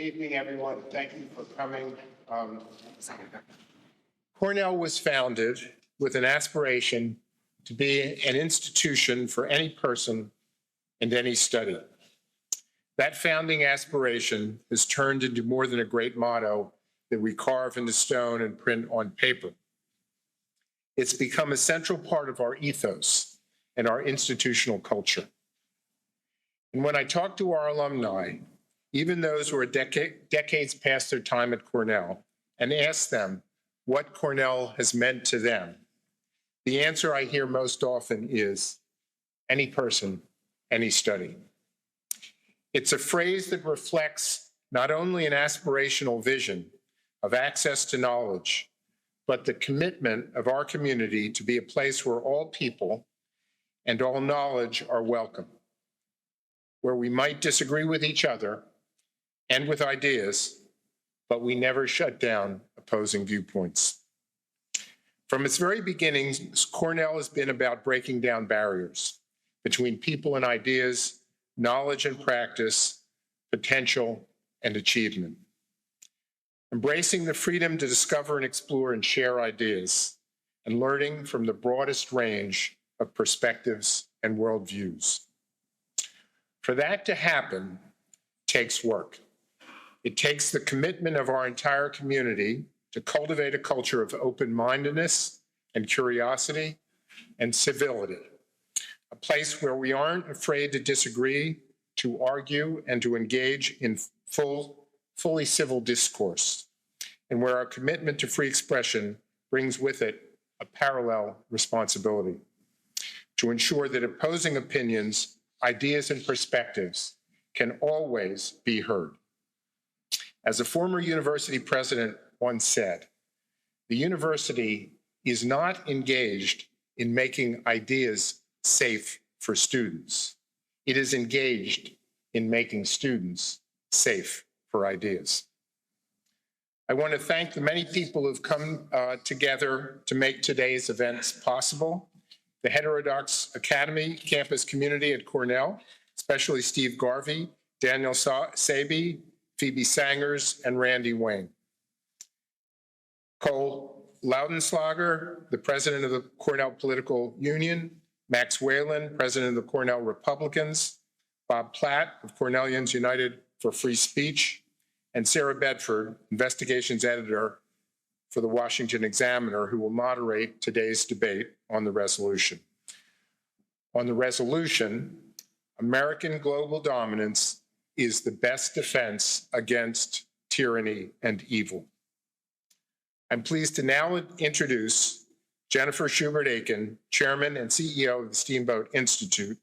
evening, everyone. Thank you for coming. Cornell was founded with an aspiration to be an institution for any person and any study. That founding aspiration has turned into more than a great motto that we carve into stone and print on paper. It's become a central part of our ethos and our institutional culture. And when I talk to our alumni, even those who are decades past their time at Cornell, and ask them what Cornell has meant to them, the answer I hear most often is any person, any study. It's a phrase that reflects not only an aspirational vision of access to knowledge, but the commitment of our community to be a place where all people and all knowledge are welcome, where we might disagree with each other and with ideas, but we never shut down opposing viewpoints. From its very beginnings, Cornell has been about breaking down barriers between people and ideas, knowledge and practice, potential and achievement. Embracing the freedom to discover and explore and share ideas, and learning from the broadest range of perspectives and worldviews. For that to happen takes work. It takes the commitment of our entire community to cultivate a culture of open-mindedness and curiosity and civility, a place where we aren't afraid to disagree, to argue, and to engage in fully civil discourse, and where our commitment to free expression brings with it a parallel responsibility to ensure that opposing opinions, ideas, and perspectives can always be heard. As a former university president once said, the university is not engaged in making ideas safe for students. It is engaged in making students safe for ideas. I want to thank the many people who've come together to make today's events possible. The Heterodox Academy campus community at Cornell, especially Steve Garvey, Daniel Saby, Phoebe Sangers, and Randy Wayne. Cole Laudenslager, the president of the Cornell Political Union, Max Whalen, president of the Cornell Republicans, Bob Platt of Cornellians United for Free Speech, and Sarah Bedford, investigations editor for the Washington Examiner, who will moderate today's debate on the resolution. On the resolution, American global dominance is the best defense against tyranny and evil. I'm pleased to now introduce Jennifer Schubert-Aiken, Chairman and CEO of the Steamboat Institute,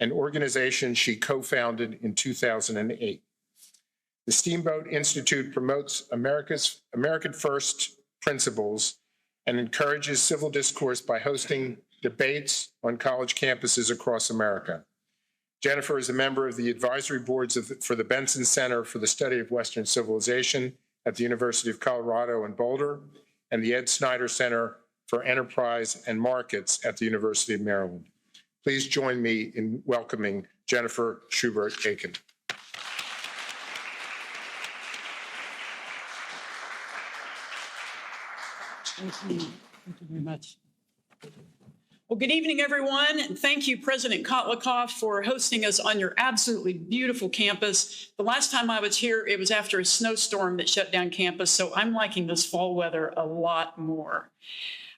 an organization she co-founded in 2008. The Steamboat Institute promotes American First principles and encourages civil discourse by hosting debates on college campuses across America. Jennifer is a member of the advisory boards for the Benson Center for the Study of Western Civilization at the University of Colorado in Boulder and the Ed Snyder Center for Enterprise and Markets at the University of Maryland. Please join me in welcoming Jennifer Schubert-Aiken. Thank you. Thank you very much. Well, good evening, everyone, and thank you, President Kotlikoff, for hosting us on your absolutely beautiful campus. The last time I was here, it was after a snowstorm that shut down campus, so I'm liking this fall weather a lot more.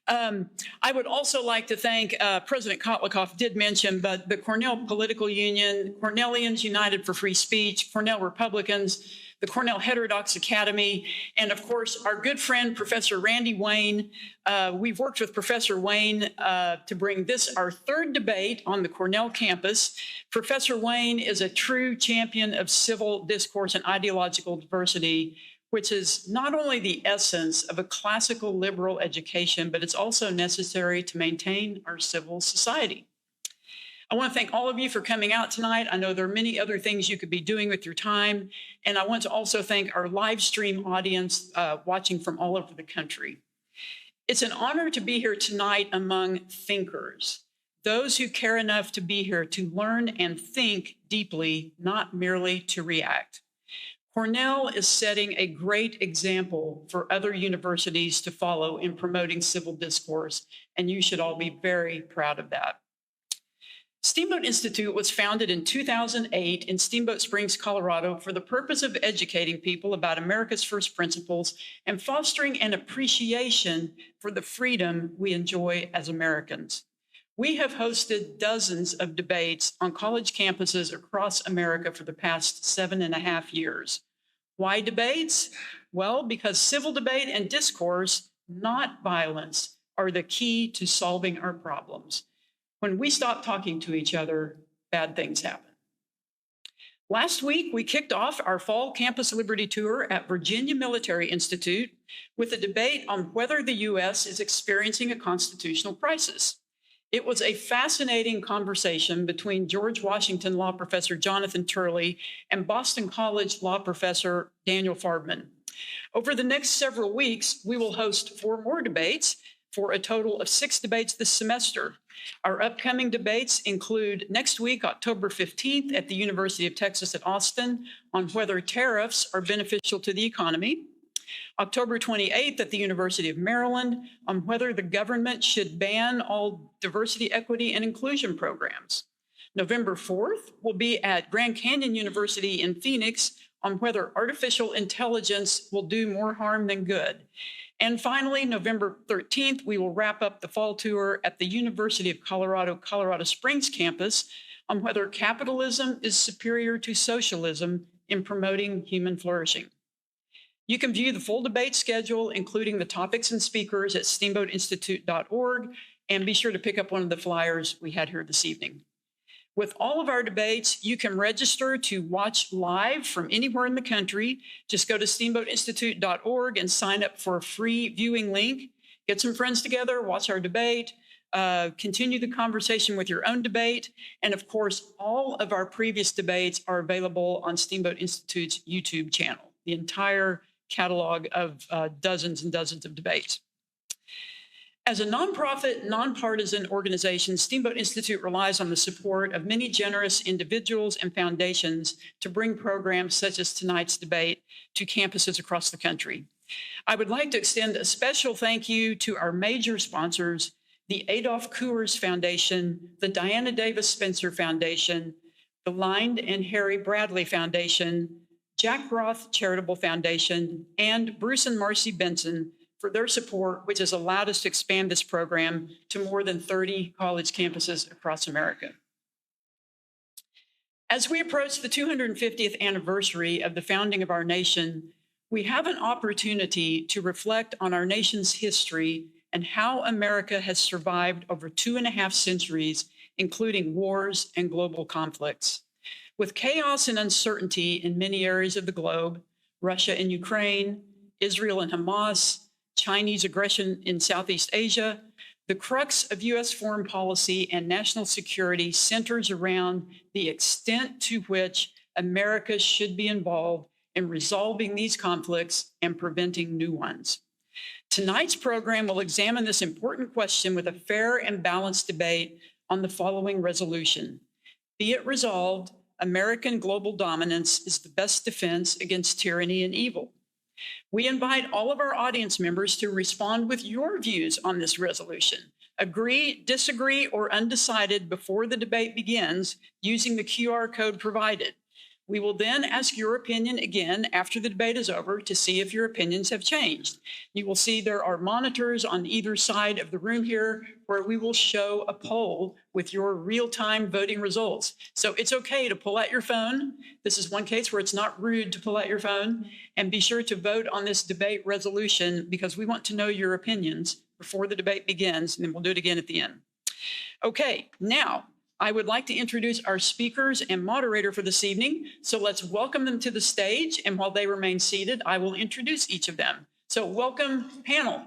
I would also like to thank, President Kotlikoff did mention, but the Cornell Political Union, Cornellians United for Free Speech, Cornell Republicans, the Cornell Heterodox Academy, and of course, our good friend, Professor Randy Wayne. We've worked with Professor Wayne to bring this, our third debate on the Cornell campus. Professor Wayne is a true champion of civil discourse and ideological diversity, which is not only the essence of a classical liberal education, but it's also necessary to maintain our civil society. I want to thank all of you for coming out tonight. I know there are many other things you could be doing with your time. And I want to also thank our live stream audience watching from all over the country. It's an honor to be here tonight among thinkers, those who care enough to be here to learn and think deeply, not merely to react. Cornell is setting a great example for other universities to follow in promoting civil discourse, and you should all be very proud of that. Steamboat Institute was founded in 2008 in Steamboat Springs, Colorado, for the purpose of educating people about America's first principles and fostering an appreciation for the freedom we enjoy as Americans. We have hosted dozens of debates on college campuses across America for the past 7.5 years. Why debates? Well, because civil debate and discourse, not violence, are the key to solving our problems. When we stop talking to each other, bad things happen. Last week, we kicked off our fall Campus Liberty Tour at Virginia Military Institute with a debate on whether the U.S. is experiencing a constitutional crisis. It was a fascinating conversation between George Washington law professor Jonathan Turley and Boston College law professor Daniel Farbman. Over the next several weeks, we will host 4 more debates for a total of 6 debates this semester. Our upcoming debates include next week, October 15th, at the University of Texas at Austin on whether tariffs are beneficial to the economy. October 28th at the University of Maryland on whether the government should ban all diversity, equity, and inclusion programs. November 4th will be at Grand Canyon University in Phoenix on whether artificial intelligence will do more harm than good. And finally, November 13th, we will wrap up the fall tour at the University of Colorado, Colorado Springs campus on whether capitalism is superior to socialism in promoting human flourishing. You can view the full debate schedule, including the topics and speakers, at steamboatinstitute.org, and be sure to pick up one of the flyers we had here this evening. With all of our debates, you can register to watch live from anywhere in the country. Just go to steamboatinstitute.org and sign up for a free viewing link. Get some friends together, watch our debate, continue the conversation with your own debate. And of course, all of our previous debates are available on Steamboat Institute's YouTube channel, the entire catalog of dozens and dozens of debates. As a nonprofit, nonpartisan organization, Steamboat Institute relies on the support of many generous individuals and foundations to bring programs such as tonight's debate to campuses across the country. I would like to extend a special thank you to our major sponsors, the Adolph Coors Foundation, the Diana Davis Spencer Foundation, the Lined and Harry Bradley Foundation, Jack Roth Charitable Foundation, and Bruce and Marcy Benson for their support, which has allowed us to expand this program to more than 30 college campuses across America. As we approach the 250th anniversary of the founding of our nation, we have an opportunity to reflect on our nation's history and how America has survived over 2.5 centuries, including wars and global conflicts. With chaos and uncertainty in many areas of the globe, Russia and Ukraine, Israel and Hamas, Chinese aggression in Southeast Asia, the crux of U.S. foreign policy and national security centers around the extent to which America should be involved in resolving these conflicts and preventing new ones. Tonight's program will examine this important question with a fair and balanced debate on the following resolution. Be it resolved, American global dominance is the best defense against tyranny and evil. We invite all of our audience members to respond with your views on this resolution. Agree, disagree, or undecided before the debate begins using the QR code provided. We will then ask your opinion again after the debate is over to see if your opinions have changed. You will see there are monitors on either side of the room here where we will show a poll with your real-time voting results. So it's okay to pull out your phone. This is one case where it's not rude to pull out your phone. And be sure to vote on this debate resolution because we want to know your opinions before the debate begins, and then we'll do it again at the end. Okay, now, I would like to introduce our speakers and moderator for this evening. So let's welcome them to the stage. And while they remain seated, I will introduce each of them. So welcome, panel.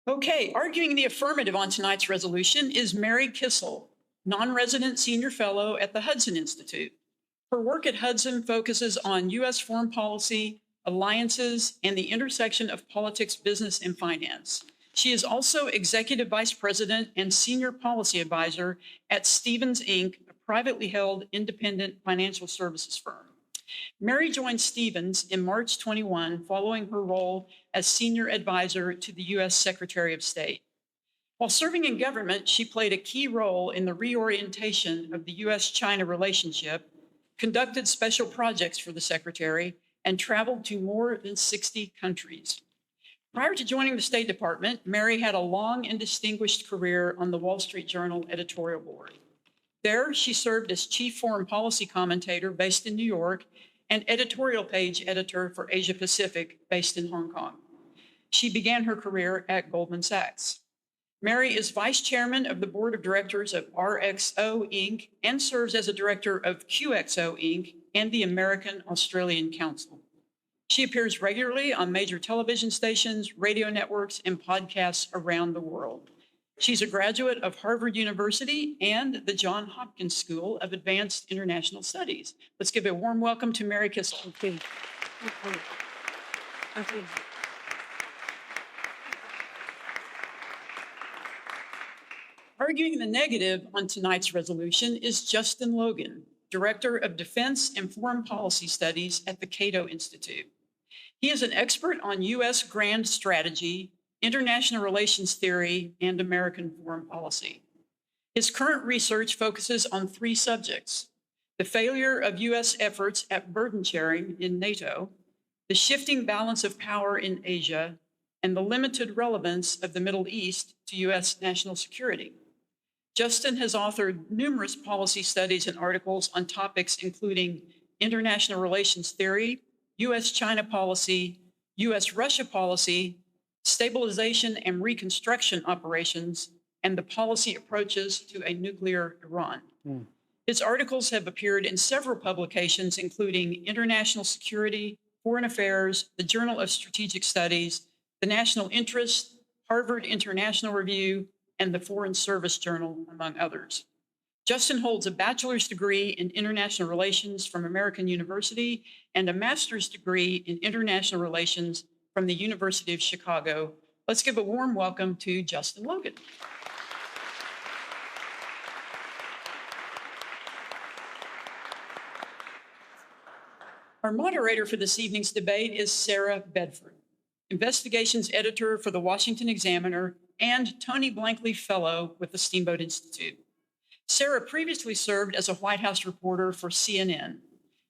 Okay, arguing the affirmative on tonight's resolution is Mary Kissel, non-resident senior fellow at the Hudson Institute. Her work at Hudson focuses on U.S. foreign policy, alliances, and the intersection of politics, business, and finance. She is also Executive Vice President and Senior Policy Advisor at Stevens, Inc., a privately held independent financial services firm. Mary joined Stevens in March 21 following her role as Senior Advisor to the U.S. Secretary of State. While serving in government, she played a key role in the reorientation of the U.S.-China relationship, conducted special projects for the Secretary, and traveled to more than 60 countries. Prior to joining the State Department, Mary had a long and distinguished career on the Wall Street Journal editorial board. There, she served as chief foreign policy commentator based in New York and editorial page editor for Asia Pacific based in Hong Kong. She began her career at Goldman Sachs. Mary is vice chairman of the board of directors of RXO Inc. and serves as a director of QXO Inc. and the American Australian Council. She appears regularly on major television stations, radio networks, and podcasts around the world. She's a graduate of Harvard University and the Johns Hopkins School of Advanced International Studies. Let's give a warm welcome to Mary Kissel. Arguing the negative on tonight's resolution is Justin Logan, Director of Defense and Foreign Policy Studies at the Cato Institute. He is an expert on U.S. grand strategy, international relations theory, and American foreign policy. His current research focuses on three subjects: the failure of U.S. efforts at burden sharing in NATO, the shifting balance of power in Asia, and the limited relevance of the Middle East to U.S. national security. Justin has authored numerous policy studies and articles on topics including international relations theory, U.S.-China policy, U.S.-Russia policy, stabilization and reconstruction operations, and the policy approaches to a nuclear Iran. His articles have appeared in several publications, including International Security, Foreign Affairs, the Journal of Strategic Studies, the National Interest, Harvard International Review, and the Foreign Service Journal, among others. Justin holds a bachelor's degree in international relations from American University and a master's degree in international relations from the University of Chicago. Let's give a warm welcome to Justin Logan. Our moderator for this evening's debate is Sarah Bedford, investigations editor for the Washington Examiner and Tony Blankley Fellow with the Steamboat Institute. Sarah previously served as a White House reporter for CNN.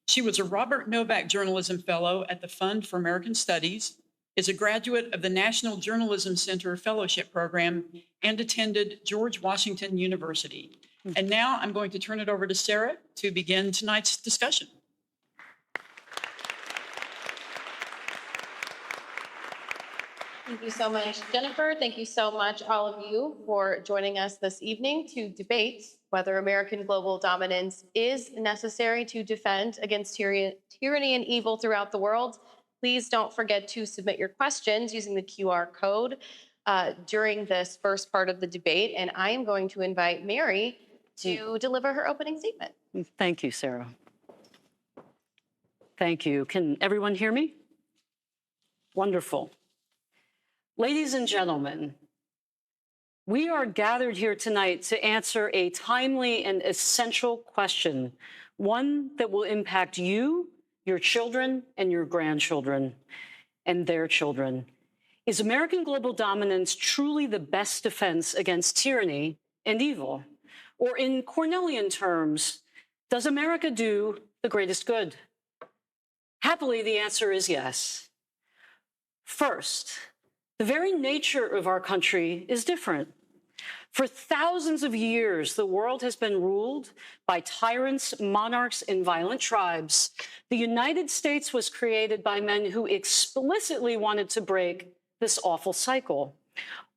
She was a Robert Novak Journalism Fellow at the Fund for American Studies, is a graduate of the National Journalism Center Fellowship Program, and attended George Washington University. And now I'm going to turn it over to Sarah to begin tonight's discussion. Thank you so much, Jennifer. Thank you so much, all of you, for joining us this evening to debate whether American global dominance is necessary to defend against tyranny and evil throughout the world. Please don't forget to submit your questions using the QR code during this first part of the debate. And I am going to invite Mary to deliver her opening statement. Thank you, Sarah. Thank you. Can everyone hear me? Wonderful. Ladies and gentlemen, we are gathered here tonight to answer a timely and essential question, one that will impact you, your children, and your grandchildren, and their children. Is American global dominance truly the best defense against tyranny and evil? Or in Cornellian terms, does America do the greatest good? Happily, the answer is yes. First, the very nature of our country is different. For thousands of years, the world has been ruled by tyrants, monarchs, and violent tribes. The United States was created by men who explicitly wanted to break this awful cycle.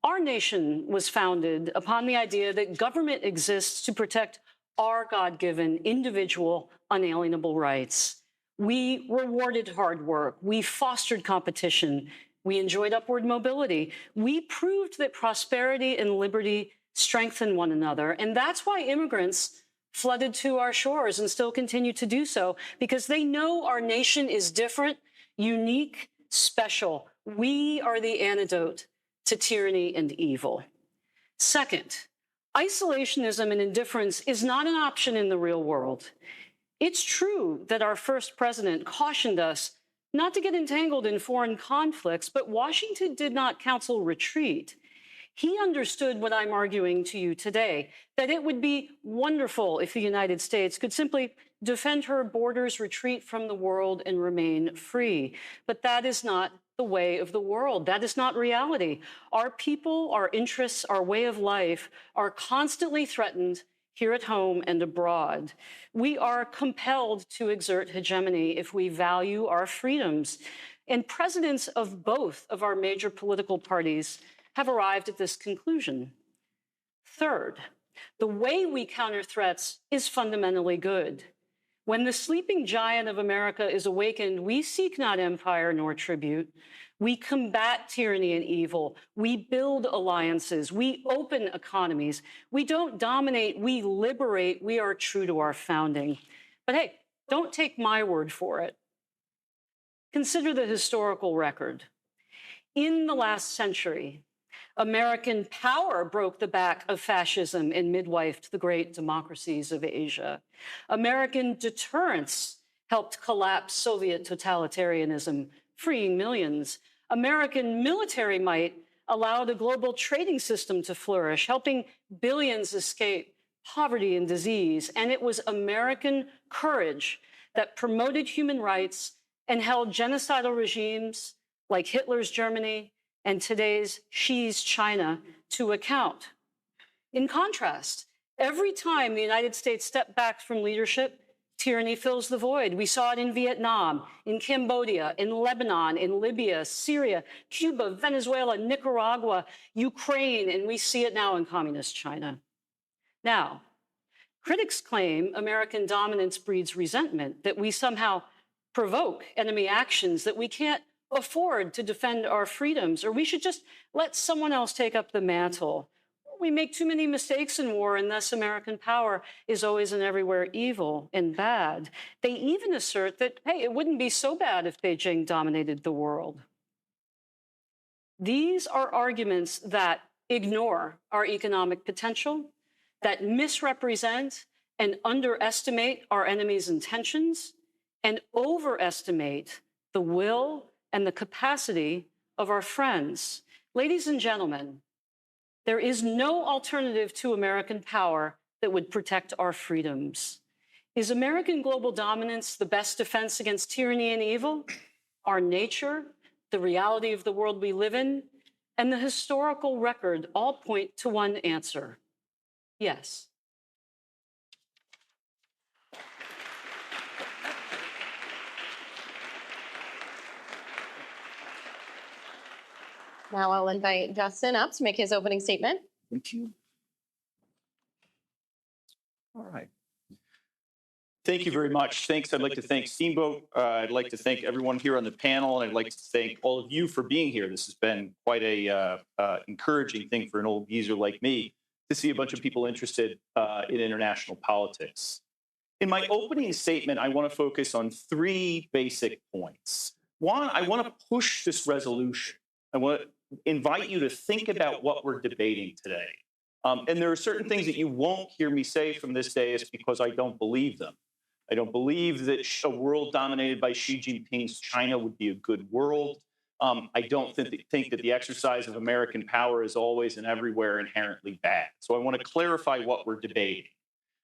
Our nation was founded upon the idea that government exists to protect our God-given individual unalienable rights. We rewarded hard work. We fostered competition. We enjoyed upward mobility. We proved that prosperity and liberty strengthen one another. And that's why immigrants flooded to our shores and still continue to do so, because they know our nation is different unique, special. We are the antidote to tyranny and evil. Second, isolationism and indifference is not an option in the real world. It's true that our first president cautioned us not to get entangled in foreign conflicts, but Washington did not counsel retreat. He understood what I'm arguing to you today, that it would be wonderful if the United States could simply defend her borders, retreat from the world, and remain free. But that is not the way of the world. That is not reality. Our people, our interests, our way of life are constantly threatened here at home and abroad. We are compelled to exert hegemony if we value our freedoms. And presidents of both of our major political parties have arrived at this conclusion. Third, the way we counter threats is fundamentally good. When the sleeping giant of America is awakened, we seek not empire nor tribute. We combat tyranny and evil. We build alliances. We open economies. We don't dominate, we liberate. We are true to our founding. But hey, don't take my word for it. Consider the historical record. In the last century, American power broke the back of fascism and midwifed the great democracies of Asia. American deterrence helped collapse Soviet totalitarianism, freeing millions. American military might allowed a global trading system to flourish, helping billions escape poverty and disease. And it was American courage that promoted human rights and held genocidal regimes like Hitler's Germany and today's Xi's China to account. In contrast, every time the United States stepped back from leadership, tyranny fills the void. We saw it in Vietnam, in Cambodia, in Lebanon, in Libya, Syria, Cuba, Venezuela, Nicaragua, Ukraine, and we see it now in communist China. Now, critics claim American dominance breeds resentment, that we somehow provoke enemy actions, that we can't afford to defend our freedoms, or we should just let someone else take up the mantle. We make too many mistakes in war, and thus American power is always and everywhere evil and bad. They even assert that, hey, it wouldn't be so bad if Beijing dominated the world. These are arguments that ignore our economic potential, that misrepresent and underestimate our enemies' intentions, and overestimate the will and the capacity of our friends. Ladies and gentlemen, there is no alternative to American power that would protect our freedoms. Is American global dominance the best defense against tyranny and evil? Our nature, the reality of the world we live in, and the historical record all point to one answer: yes. Now I'll invite Justin up to make his opening statement. Thank you. All right. Thank you very much. Thanks. I'd like to thank Steamboat. I'd like to thank everyone here on the panel, and I'd like to thank all of you for being here. This has been quite a encouraging thing for an old geezer like me to see a bunch of people interested in international politics. In my opening statement, I want to focus on three basic points. One, I want to push this resolution. I want to invite you to think about what we're debating today. And there are certain things that you won't hear me say from this dais because I don't believe them. I don't believe that a world dominated by Xi Jinping's China would be a good world. I don't think that the exercise of American power is always and everywhere inherently bad. So I want to clarify what we're debating.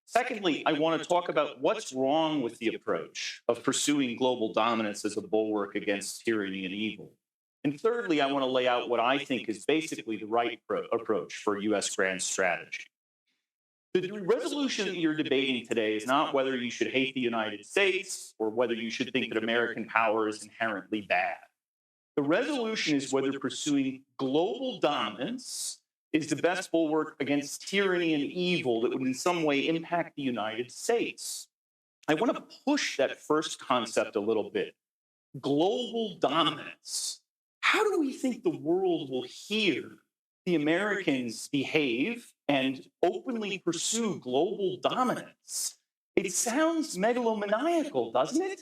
Secondly, I want to talk about what's wrong with the approach of pursuing global dominance as a bulwark against tyranny and evil. And thirdly, I want to lay out what I think is basically the right approach for U.S. grand strategy. The resolution that you're debating today is not whether you should hate the United States or whether you should think that American power is inherently bad. The resolution is whether pursuing global dominance is the best bulwark against tyranny and evil that would in some way impact the United States. I want to push that first concept a little bit. Global dominance. How do we think the world will hear the Americans behave and openly pursue global dominance? It sounds megalomaniacal, doesn't it?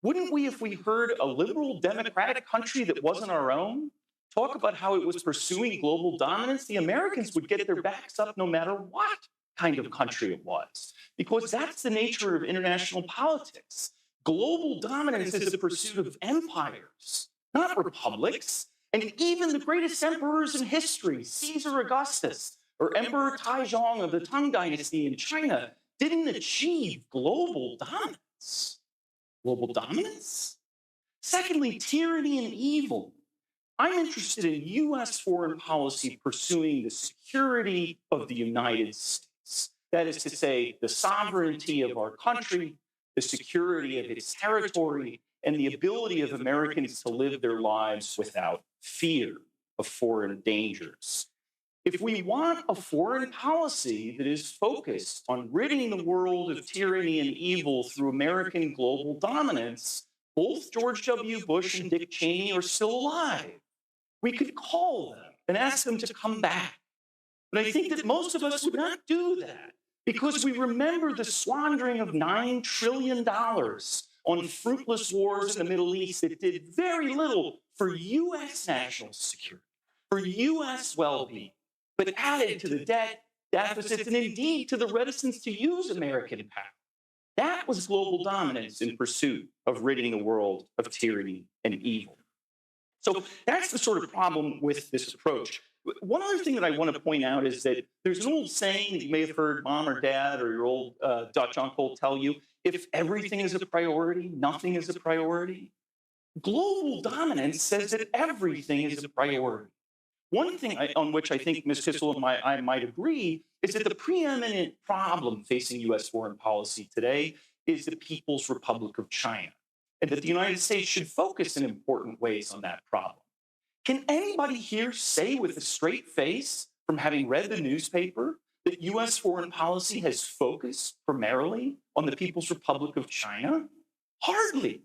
Wouldn't we, if we heard a liberal democratic country that wasn't our own talk about how it was pursuing global dominance, the Americans would get their backs up no matter what kind of country it was, because that's the nature of international politics. Global dominance is the pursuit of empires, not republics. And even the greatest emperors in history, Caesar Augustus or Emperor Taizong of the Tang Dynasty in China, didn't achieve global dominance. Global dominance? Secondly, tyranny and evil. I'm interested in US foreign policy pursuing the security of the United States. That is to say, the sovereignty of our country, the security of its territory, and the ability of Americans to live their lives without fear of foreign dangers. If we want a foreign policy that is focused on ridding the world of tyranny and evil through American global dominance, both George W. Bush and Dick Cheney are still alive. We could call them and ask them to come back. But I think that most of us would not do that because we remember the squandering of $9 trillion on fruitless wars in the Middle East that did very little for US national security, for US well-being, but added to the debt, deficits, and indeed to the reticence to use American power. That was global dominance in pursuit of ridding the world of tyranny and evil. So that's the sort of problem with this approach. One other thing that I want to point out is that there's an old saying that you may have heard mom or dad or your old Dutch uncle tell you, if everything is a priority, nothing is a priority. Global dominance says that everything is a priority. One thing on which I think Ms. Kissel and I might agree is that the preeminent problem facing US foreign policy today is the People's Republic of China, and that the United States should focus in important ways on that problem. Can anybody here say with a straight face, from having read the newspaper, that US foreign policy has focused primarily on the People's Republic of China? Hardly.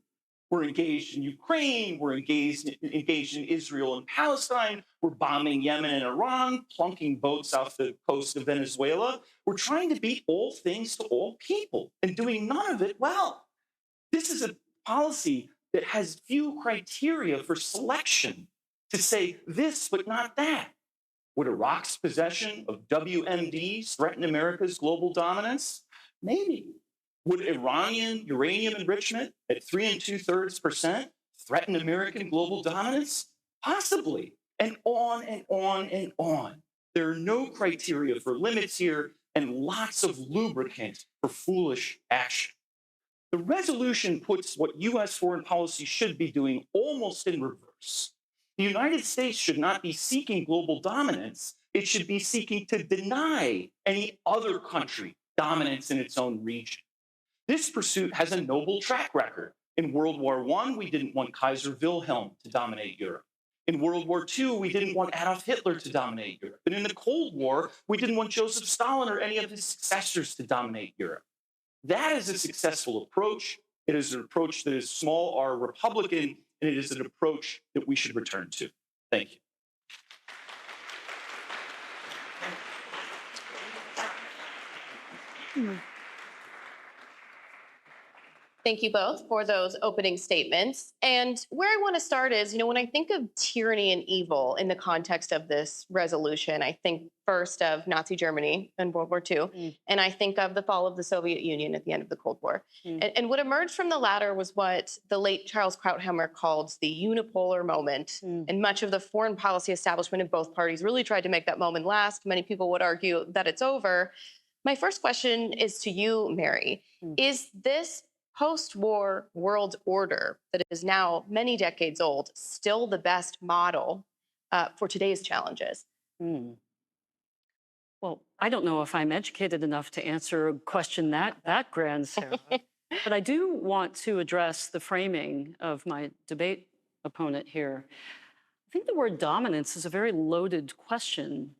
We're engaged in Ukraine, we're engaged in Israel and Palestine, we're bombing Yemen and Iran, plunking boats off the coast of Venezuela. We're trying to be all things to all people and doing none of it well. This is a policy that has few criteria for selection to say this but not that. Would Iraq's possession of WMDs threaten America's global dominance? Maybe. Would Iranian uranium enrichment at 3 2/3% threaten American global dominance? Possibly. And on and on and on. There are no criteria for limits here and lots of lubricant for foolish action. The resolution puts what US foreign policy should be doing almost in reverse. The United States should not be seeking global dominance. It should be seeking to deny any other country dominance in its own region. This pursuit has a noble track record. In World War I, we didn't want Kaiser Wilhelm to dominate Europe. In World War II, we didn't want Adolf Hitler to dominate Europe. And in the Cold War, we didn't want Joseph Stalin or any of his successors to dominate Europe. That is a successful approach. It is an approach that is small r Republican, and it is an approach that we should return to. Thank you. Thank you both for those opening statements. And where I want to start is, when I think of tyranny and evil in the context of this resolution, I think first of Nazi Germany in World War II, and I think of the fall of the Soviet Union at the end of the Cold War. And what emerged from the latter was what the late Charles Krauthammer called the unipolar moment. And much of the foreign policy establishment in both parties really tried to make that moment last. Many people would argue that it's over. My first question is to you, Mary. Is this post-war world order that is now many decades old still the best model for today's challenges? Well, I don't know if I'm educated enough to answer a question that grand, Sarah. But I do want to address the framing of my debate opponent here. I think the word dominance is a very loaded question.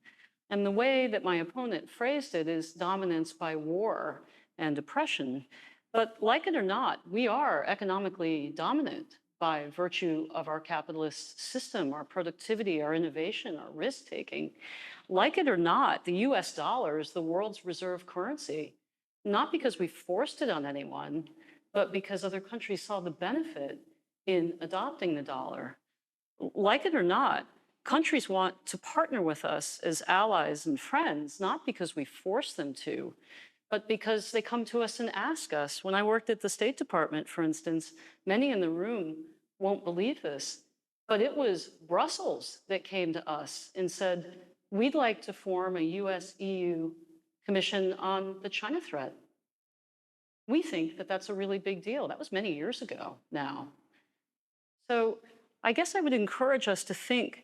And the way that my opponent phrased it is dominance by war and oppression. But like it or not, we are economically dominant by virtue of our capitalist system, our productivity, our innovation, our risk-taking. Like it or not, the US dollar is the world's reserve currency, not because we forced it on anyone, but because other countries saw the benefit in adopting the dollar. Like it or not, countries want to partner with us as allies and friends, not because we force them to, but because they come to us and ask us. When I worked at the State Department, for instance, many in the room won't believe this, but it was Brussels that came to us and said, we'd like to form a US-EU commission on the China threat. We think that that's a really big deal. That was many years ago now. So I guess I would encourage us to think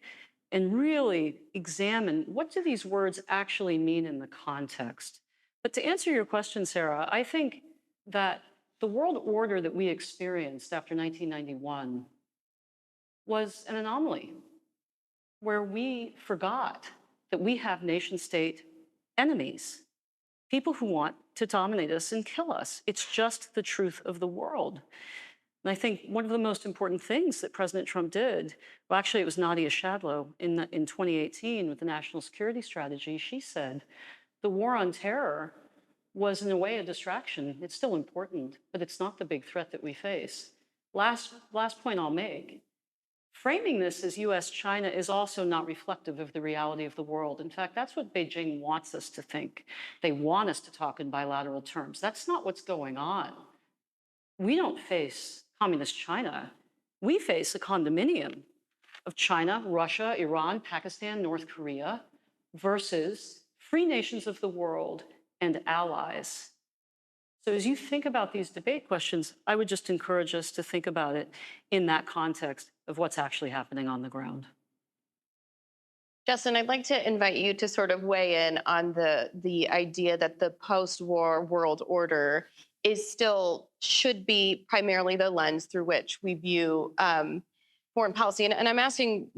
and really examine, what do these words actually mean in the context? But to answer your question, Sarah, I think that the world order that we experienced after 1991 was an anomaly where we forgot that we have nation-state enemies, people who want to dominate us and kill us. It's just the truth of the world. And I think one of the most important things that President Trump did, well, actually it was Nadia Shadlow in 2018 with the National Security Strategy. She said, the war on terror was in a way a distraction. It's still important, but it's not the big threat that we face. Last point I'll make. Framing this as US-China is also not reflective of the reality of the world. In fact, that's what Beijing wants us to think. They want us to talk in bilateral terms. That's not what's going on. We don't face communist China. We face a condominium of China, Russia, Iran, Pakistan, North Korea, versus free nations of the world and allies. So as you think about these debate questions, I would just encourage us to think about it in that context of what's actually happening on the ground. Justin, I'd like to invite you to sort of weigh in on the idea that the post-war world order is still should be primarily the lens through which we view foreign policy. And I'm asking,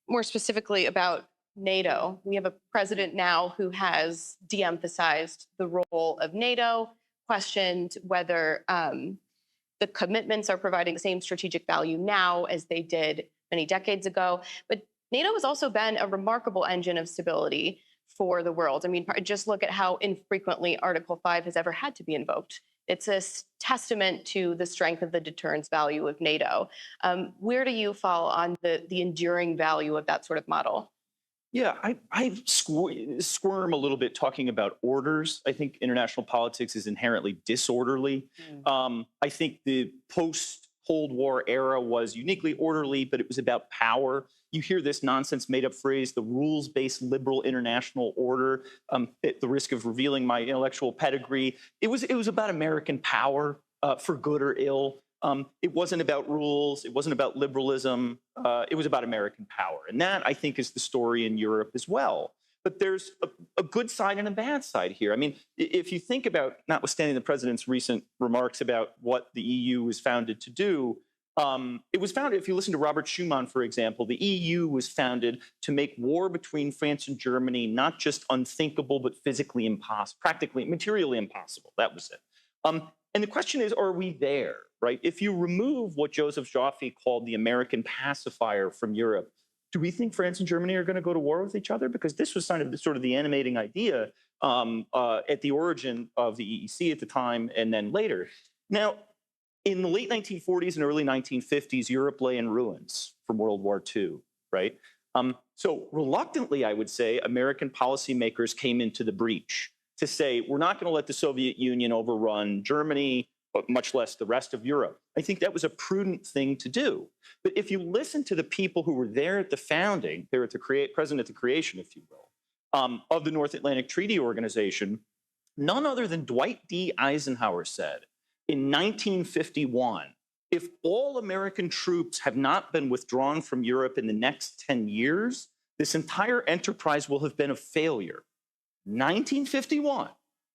more specifically about NATO. We have a president now who has de-emphasized the role of NATO, questioned whether the commitments are providing the same strategic value now as they did many decades ago. But NATO has also been a remarkable engine of stability for the world. I mean, just look at how infrequently Article 5 has ever had to be invoked. It's a testament to the strength of the deterrence value of NATO. Where do you fall on the enduring value of that sort of model? Yeah, I squirm a little bit talking about orders. I think international politics is inherently disorderly. I think the post-Cold War era was uniquely orderly, but it was about power. You hear this nonsense made-up phrase, the rules-based liberal international order, at the risk of revealing my intellectual pedigree. It was about American power, for good or ill. It wasn't about rules. It wasn't about liberalism. It was about American power. And that, I think, is the story in Europe as well. But there's a good side and a bad side here. I mean, if you think about, notwithstanding the president's recent remarks about what the EU was founded to do, it was founded, if you listen to Robert Schuman, for example, the EU was founded to make war between France and Germany not just unthinkable, but physically impossible, practically, materially impossible. That was it. And the question is, are we there, right? If you remove what Joseph Joffre called the American pacifier from Europe, do we think France and Germany are going to go to war with each other? Because this was sort of the animating idea at the origin of the EEC at the time and then later. Now, in the late 1940s and early 1950s, Europe lay in ruins from World War II, right? So reluctantly, I would say, American policymakers came into the breach to say, we're not going to let the Soviet Union overrun Germany, but much less the rest of Europe. I think that was a prudent thing to do. But if you listen to the people who were there at the founding, they were present at the creation, if you will, of the North Atlantic Treaty Organization, none other than Dwight D. Eisenhower said in 1951, if all American troops have not been withdrawn from Europe in the next 10 years, this entire enterprise will have been a failure. 1951,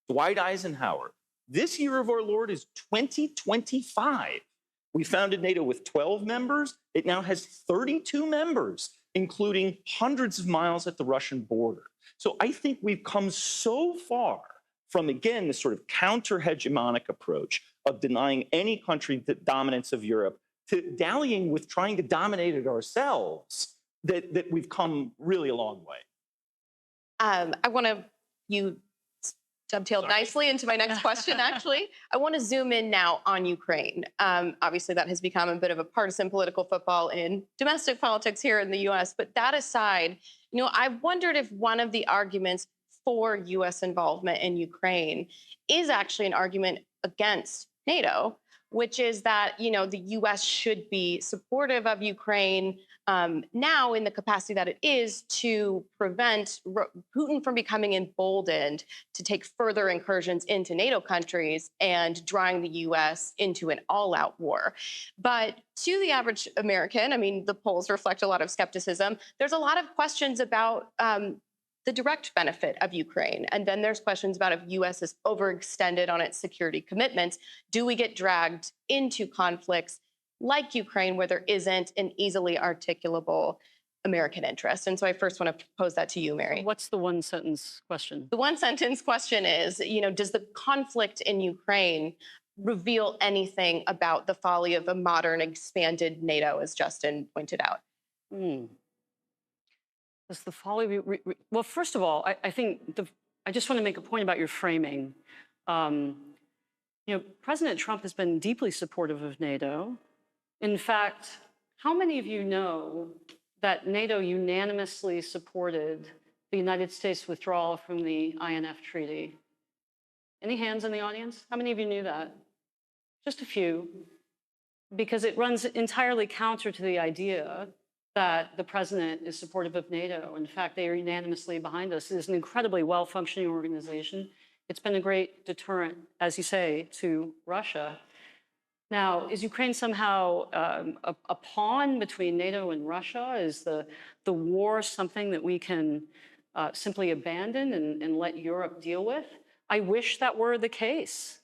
Dwight Eisenhower. This year of our Lord is 2025. We founded NATO with 12 members. It now has 32 members, including hundreds of miles at the Russian border. So I think we've come so far from, again, this sort of counter-hegemonic approach of denying any country the dominance of Europe to dallying with trying to dominate it ourselves, that we've come really a long way. I want you dovetailed nicely into my next question, actually. I want to zoom in now on Ukraine. Obviously, that has become a bit of a partisan political football in domestic politics here in the US. But that aside, I wondered if one of the arguments for US involvement in Ukraine is actually an argument against NATO, which is that, the US should be supportive of Ukraine now in the capacity that it is to prevent Putin from becoming emboldened to take further incursions into NATO countries and drawing the US into an all-out war. But to the average American, I mean, the polls reflect a lot of skepticism. There's a lot of questions about the direct benefit of Ukraine. And then there's questions about if US is overextended on its security commitments. Do we get dragged into conflicts like Ukraine where there isn't an easily articulable American interest? And so I first want to pose that to you, Mary. What's the one sentence question? The one sentence question is, does the conflict in Ukraine reveal anything about the folly of a modern expanded NATO, as Justin pointed out? Does the folly well, first of all, I think I just want to make a point about your framing. President Trump has been deeply supportive of NATO. In fact, how many of you know that NATO unanimously supported the United States withdrawal from the INF Treaty? Any hands in the audience? How many of you knew that? Just a few, because it runs entirely counter to the idea that the president is supportive of NATO. In fact, they are unanimously behind us. It is an incredibly well-functioning organization. It's been a great deterrent, as you say, to Russia. Now, is Ukraine somehow a pawn between NATO and Russia? Is the war something that we can simply abandon and let Europe deal with? I wish that were the case.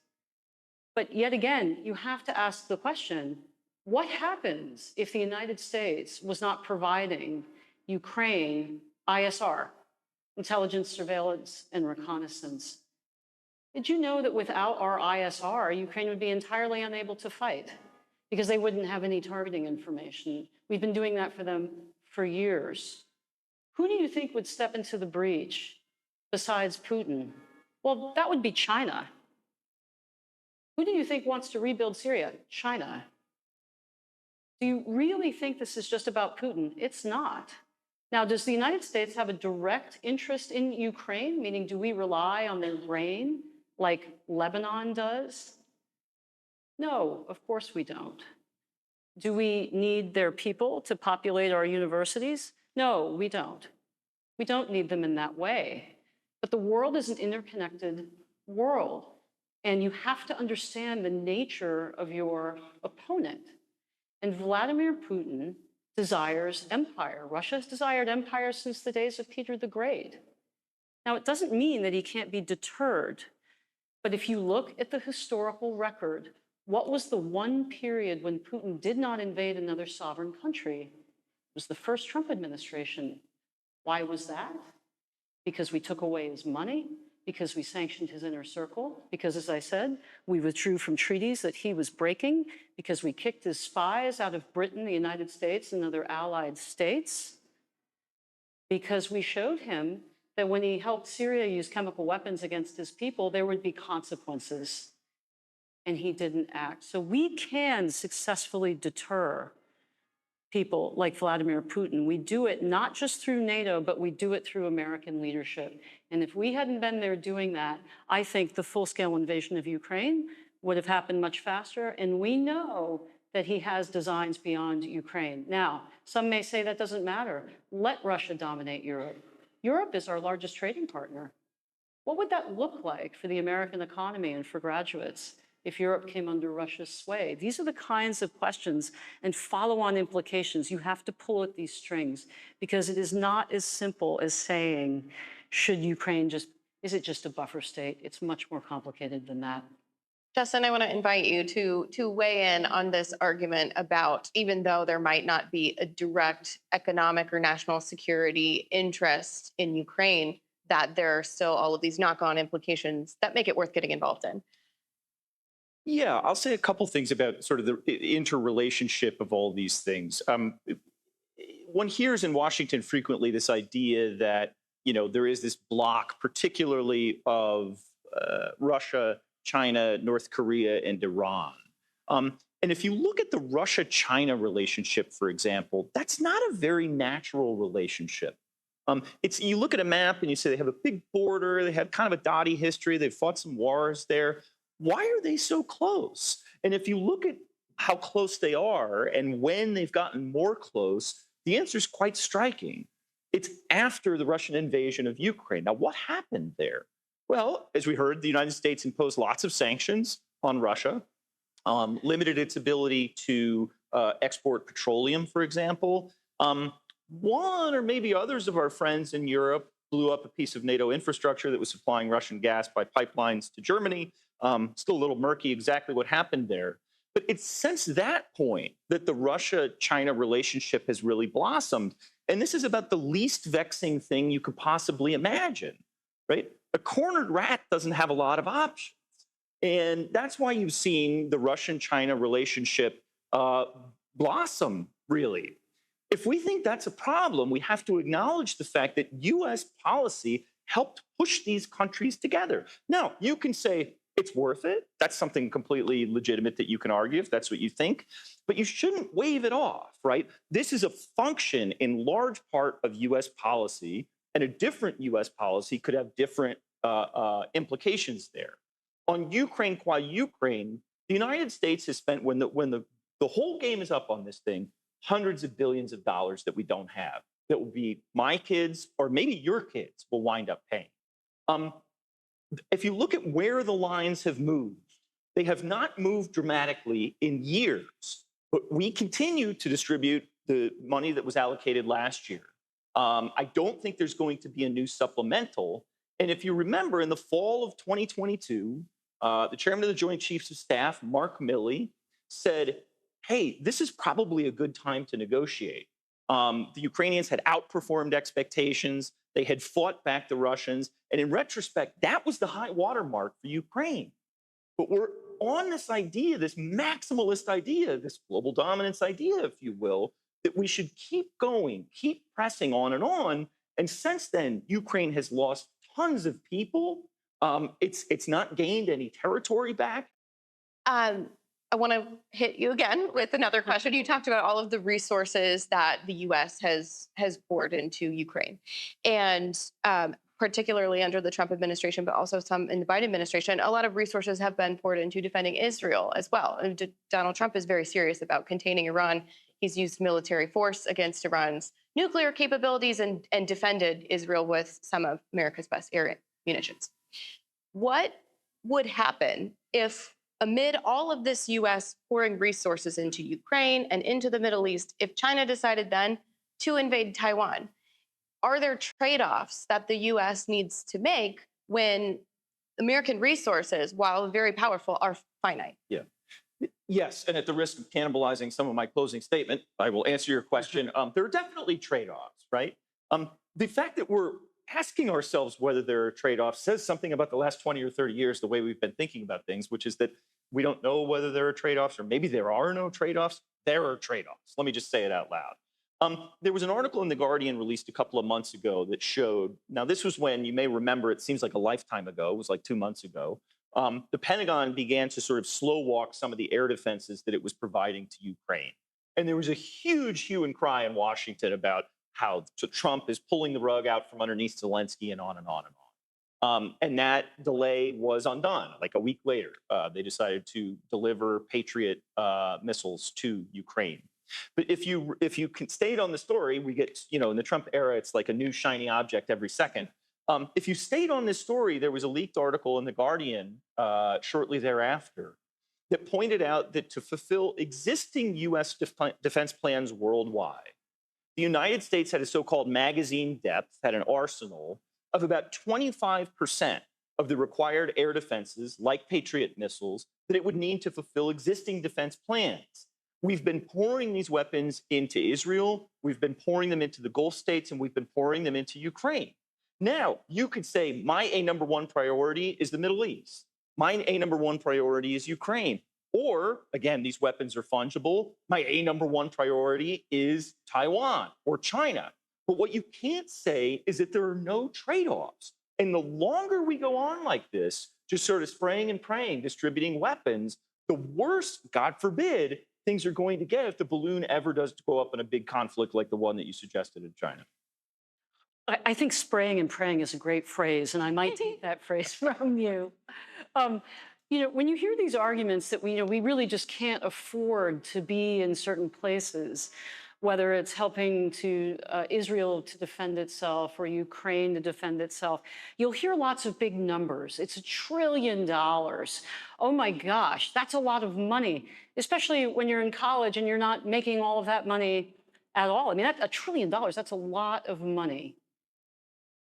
But yet again, you have to ask the question, what happens if the United States was not providing Ukraine ISR, intelligence, surveillance, and reconnaissance? Did you know that without our ISR, Ukraine would be entirely unable to fight because they wouldn't have any targeting information? We've been doing that for them for years. Who do you think would step into the breach besides Putin? Well, that would be China. Who do you think wants to rebuild Syria? China. Do you really think this is just about Putin? It's not. Now, does the United States have a direct interest in Ukraine? Meaning, do we rely on their grain like Lebanon does? No, of course we don't. Do we need their people to populate our universities? No, we don't. We don't need them in that way. But the world is an interconnected world, and you have to understand the nature of your opponent. And Vladimir Putin desires empire. Russia has desired empire since the days of Peter the Great. Now, it doesn't mean that he can't be deterred. But if you look at the historical record, what was the one period when Putin did not invade another sovereign country? It was the first Trump administration. Why was that? Because we took away his money, because we sanctioned his inner circle, because, as I said, we withdrew from treaties that he was breaking, because we kicked his spies out of Britain, the United States, and other allied states, because we showed him that when he helped Syria use chemical weapons against his people, there would be consequences, and he didn't act. So we can successfully deter people like Vladimir Putin. We do it not just through NATO, but we do it through American leadership. And if we hadn't been there doing that, I think the full-scale invasion of Ukraine would have happened much faster. And we know that he has designs beyond Ukraine. Now, some may say that doesn't matter. Let Russia dominate Europe. Europe is our largest trading partner. What would that look like for the American economy and for graduates if Europe came under Russia's sway? These are the kinds of questions and follow-on implications. You have to pull at these strings because it is not as simple as saying, should Ukraine is it just a buffer state? It's much more complicated than that. Justin, I want to invite you to weigh in on this argument about, even though there might not be a direct economic or national security interest in Ukraine, that there are still all of these knock-on implications that make it worth getting involved in. Yeah, I'll say a couple things about sort of the interrelationship of all these things. One hears in Washington frequently this idea that, there is this block, particularly of Russia, China, North Korea, and Iran. And if you look at the Russia-China relationship, for example, that's not a very natural relationship. You look at a map and you say they have a big border, they have kind of a dotty history, they've fought some wars there. Why are they so close? And if you look at how close they are and when they've gotten more close, the answer is quite striking. It's after the Russian invasion of Ukraine. Now, what happened there? Well, as we heard, the United States imposed lots of sanctions on Russia, limited its ability to export petroleum, for example. One or maybe others of our friends in Europe blew up a piece of NATO infrastructure that was supplying Russian gas by pipelines to Germany. Still a little murky exactly what happened there. But it's since that point that the Russia-China relationship has really blossomed. And this is about the least vexing thing you could possibly imagine, right? A cornered rat doesn't have a lot of options. And that's why you've seen the Russian-China relationship blossom, really. If we think that's a problem, we have to acknowledge the fact that US policy helped push these countries together. Now, you can say, it's worth it. That's something completely legitimate that you can argue if that's what you think, but you shouldn't wave it off, right? This is a function in large part of US policy, and a different US policy could have different implications there. On Ukraine qua Ukraine, the United States has spent, when the whole game is up on this thing, hundreds of billions of dollars that we don't have, that will be my kids or maybe your kids will wind up paying. If you look at where the lines have moved, they have not moved dramatically in years, but we continue to distribute the money that was allocated last year. I don't think there's going to be a new supplemental. And if you remember, in the fall of 2022, the chairman of the Joint Chiefs of Staff, Mark Milley, said, hey, this is probably a good time to negotiate. The Ukrainians had outperformed expectations. They had fought back the Russians. And in retrospect, that was the high watermark for Ukraine. But we're on this idea, this maximalist idea, this global dominance idea, if you will, that we should keep going, keep pressing on. And since then, Ukraine has lost tons of people. It's not gained any territory back. I want to hit you again with another question. You talked about all of the resources that the U.S. has poured into Ukraine, and particularly under the Trump administration, but also some in the Biden administration, a lot of resources have been poured into defending Israel as well. And Donald Trump is very serious about containing Iran. He's used military force against Iran's nuclear capabilities and defended Israel with some of America's best air munitions. What would happen if, amid all of this U.S. pouring resources into Ukraine and into the Middle East, if China decided then to invade Taiwan? Are there trade-offs that the U.S. needs to make when American resources, while very powerful, are finite? Yeah. Yes, and at the risk of cannibalizing some of my closing statement, I will answer your question. There are definitely trade-offs, right? The fact that we're asking ourselves whether there are trade-offs says something about the last 20 or 30 years, the way we've been thinking about things, which is that we don't know whether there are trade-offs, or maybe there are no trade-offs. There are trade-offs. Let me just say it out loud. There was an article in The Guardian released a couple of months ago that showed, now this was when, you may remember, it seems like a lifetime ago, it was like 2 months ago, the Pentagon began to sort of slow walk some of the air defenses that it was providing to Ukraine. And there was a huge hue and cry in Washington about how Trump is pulling the rug out from underneath Zelensky and on and on and on. And that delay was undone. Like a week later, they decided to deliver Patriot missiles to Ukraine. But if you stayed on the story, we get, in the Trump era, it's like a new shiny object every second. If you stayed on this story, there was a leaked article in The Guardian shortly thereafter that pointed out that to fulfill existing U.S. defense plans worldwide, the United States had a so-called magazine depth, had an arsenal of about 25% of the required air defenses, like Patriot missiles, that it would need to fulfill existing defense plans. We've been pouring these weapons into Israel, we've been pouring them into the Gulf states, and we've been pouring them into Ukraine. Now, you could say my number one priority is the Middle East. My number one priority is Ukraine. Or, again, these weapons are fungible. My number one priority is Taiwan or China. But what you can't say is that there are no trade-offs. And the longer we go on like this, just sort of spraying and praying, distributing weapons, the worst, God forbid, things are going to get if the balloon ever does go up in a big conflict like the one that you suggested in China. I think spraying and praying is a great phrase, and I might take that phrase from you. When you hear these arguments that we really just can't afford to be in certain places, whether it's helping to Israel to defend itself or Ukraine to defend itself, you'll hear lots of big numbers. It's $1 trillion. Oh my gosh, that's a lot of money, especially when you're in college and you're not making all of that money at all. I mean, $1 trillion, that's a lot of money.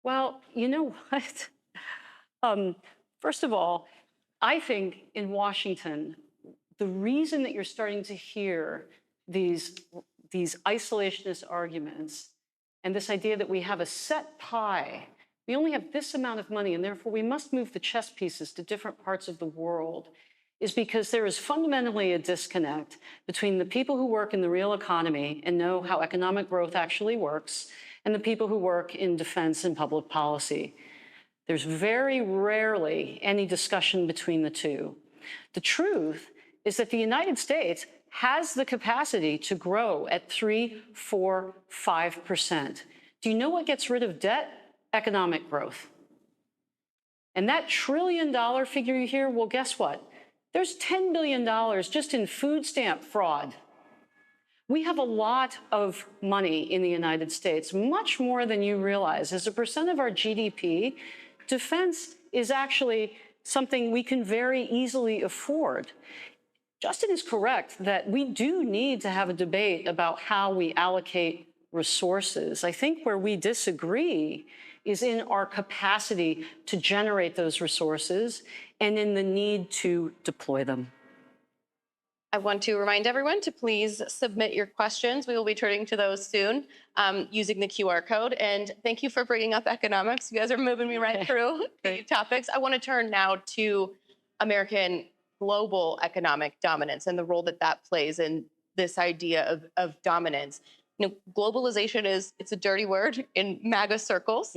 Well, you know what? First of all, I think in Washington, the reason that you're starting to hear these isolationist arguments and this idea that we have a set pie, we only have this amount of money, and therefore we must move the chess pieces to different parts of the world, is because there is fundamentally a disconnect between the people who work in the real economy and know how economic growth actually works and the people who work in defense and public policy. There's very rarely any discussion between the two. The truth is that the United States has the capacity to grow at 3, 4, 5%. Do you know what gets rid of debt? Economic growth. And that $1 trillion figure you hear, well, guess what? There's $10 billion just in food stamp fraud. We have a lot of money in the United States, much more than you realize. As a percent of our GDP, defense is actually something we can very easily afford. Justin is correct that we do need to have a debate about how we allocate resources. I think where we disagree is in our capacity to generate those resources and in the need to deploy them. I want to remind everyone to please submit your questions. We will be turning to those soon using the QR code. And thank you for bringing up economics. You guys are moving me right through the topics. I want to turn now to American global economic dominance and the role that that plays in this idea of dominance. Globalization it's a dirty word in MAGA circles,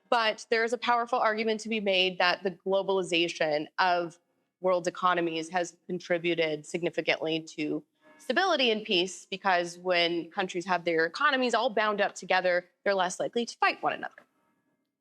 but there's a powerful argument to be made that the globalization of world economies has contributed significantly to stability and peace, because when countries have their economies all bound up together, they're less likely to fight one another.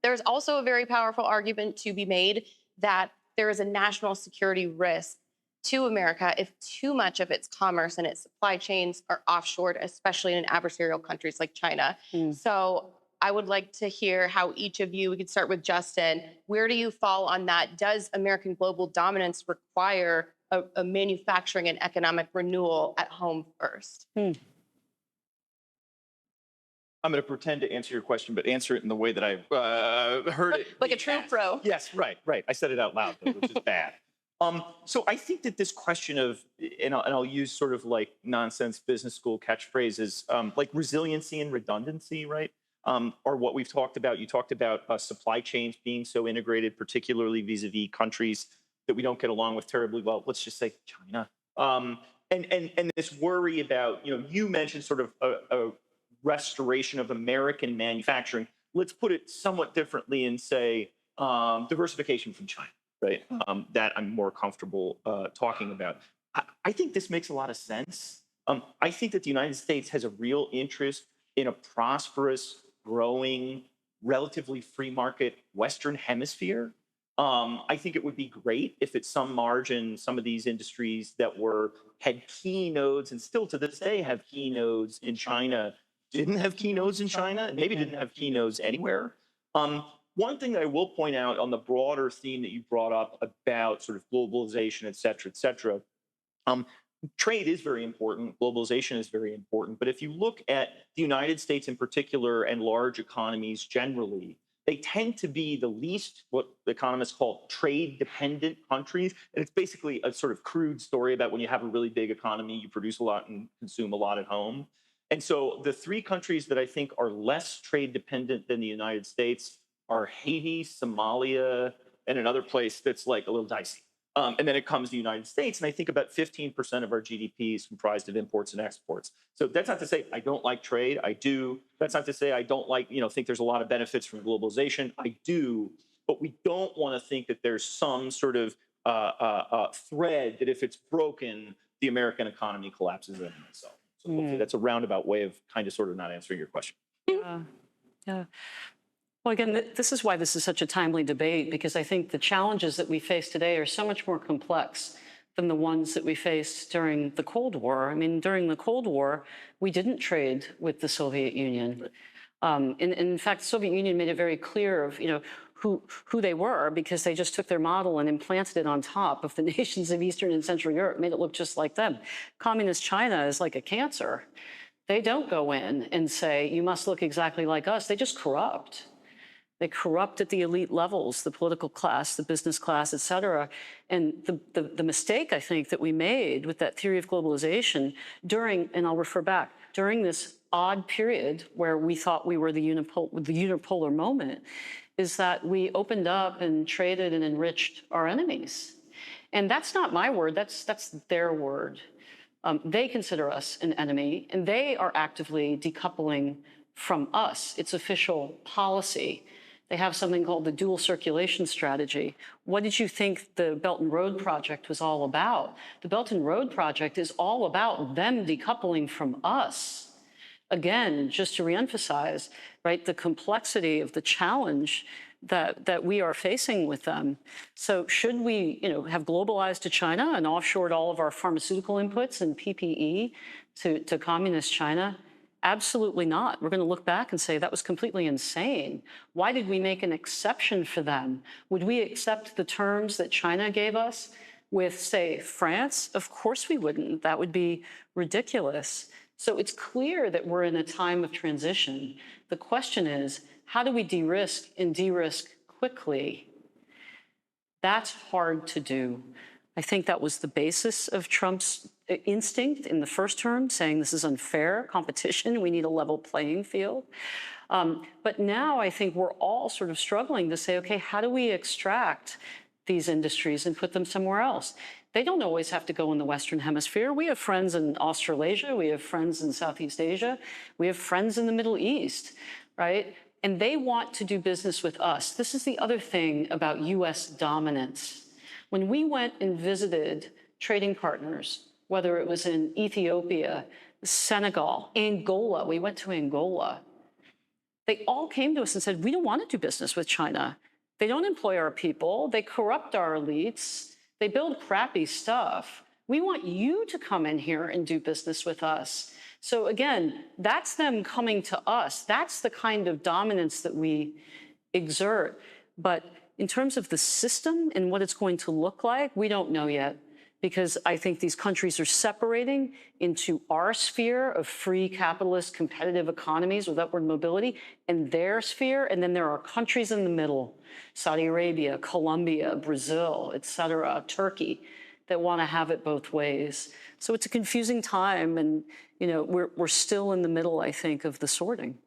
There's also a very powerful argument to be made that there is a national security risk to America if too much of its commerce and its supply chains are offshored, especially in adversarial countries like China. So I would like to hear how each of you, we could start with Justin, where do you fall on that? Does American global dominance require a manufacturing and economic renewal at home first? I'm going to pretend to answer your question, but answer it in the way that I heard it. Like a true pro. Yes, right. I said it out loud, though, which is bad. So I think that this question of, and I'll use sort of like nonsense business school catchphrases, like resiliency and redundancy, right? Or what we've talked about. You talked about supply chains being so integrated, particularly vis-a-vis countries that we don't get along with terribly well. Let's just say China. And this worry about, you mentioned sort of a restoration of American manufacturing. Let's put it somewhat differently and say diversification from China, right? That I'm more comfortable talking about. I think this makes a lot of sense. I think that the United States has a real interest in a prosperous, growing, relatively free market Western hemisphere. I think it would be great if at some margin, some of these industries that had key nodes and still to this day have key nodes in China didn't have key nodes in China, and maybe didn't have key nodes anywhere. One thing that I will point out on the broader theme that you brought up about sort of globalization, et cetera, trade is very important. Globalization is very important. But if you look at the United States in particular and large economies generally, they tend to be the least what economists call trade-dependent countries. And it's basically a sort of crude story about when you have a really big economy, you produce a lot and consume a lot at home. And so the three countries that I think are less trade-dependent than the United States are Haiti, Somalia, and another place that's like a little dicey. And then it comes to the United States, and I think about 15% of our GDP is comprised of imports and exports. So that's not to say I don't like trade. I do. That's not to say I don't like, think there's a lot of benefits from globalization. I do. but we don't want to think that there's some sort of thread that if it's broken, the American economy collapses in itself. So hopefully that's a roundabout way of kind of sort of not answering your question. Yeah. Well, again, this is why this is such a timely debate, because I think the challenges that we face today are so much more complex than the ones that we faced during the Cold War. I mean, during the Cold War, we didn't trade with the Soviet Union. In fact, the Soviet Union made it very clear of, who they were, because they just took their model and implanted it on top of the nations of Eastern and Central Europe, made it look just like them. Communist China is like a cancer. They don't go in and say, you must look exactly like us. They just corrupt. They corrupt at the elite levels, the political class, the business class, et cetera. And the mistake, I think, that we made with that theory of globalization during, and I'll refer back, during this odd period where we thought we were the unipolar moment, is that we opened up and traded and enriched our enemies. And that's not my word, that's their word. They consider us an enemy, and they are actively decoupling from us. It's official policy. They have something called the dual circulation strategy. What did you think the Belt and Road Project was all about? The Belt and Road Project is all about them decoupling from us. Again, just to reemphasize, right, the complexity of the challenge that we are facing with them. So should we, have globalized to China and offshored all of our pharmaceutical inputs and PPE to communist China? Absolutely not. We're going to look back and say that was completely insane. Why did we make an exception for them? Would we accept the terms that China gave us with, say, France? Of course we wouldn't. That would be ridiculous. So it's clear that we're in a time of transition. The question is, how do we de-risk and de-risk quickly? That's hard to do. I think that was the basis of Trump's instinct in the first term, saying this is unfair competition, we need a level playing field. But now I think we're all sort of struggling to say, okay, how do we extract these industries and put them somewhere else? They don't always have to go in the Western Hemisphere. We have friends in Australasia, we have friends in Southeast Asia, we have friends in the Middle East, right? And they want to do business with us. This is the other thing about US dominance. When we went and visited trading partners, whether it was in Ethiopia, Senegal, Angola, we went to Angola, they all came to us and said, we don't want to do business with China. They don't employ our people, they corrupt our elites, they build crappy stuff. We want you to come in here and do business with us. So again, that's them coming to us. That's the kind of dominance that we exert. But in terms of the system and what it's going to look like, we don't know yet, because I think these countries are separating into our sphere of free capitalist competitive economies with upward mobility and their sphere, and then there are countries in the middle, Saudi Arabia, Colombia, Brazil, et cetera, Turkey, that want to have it both ways. So it's a confusing time, and we're still in the middle, I think, of the sorting.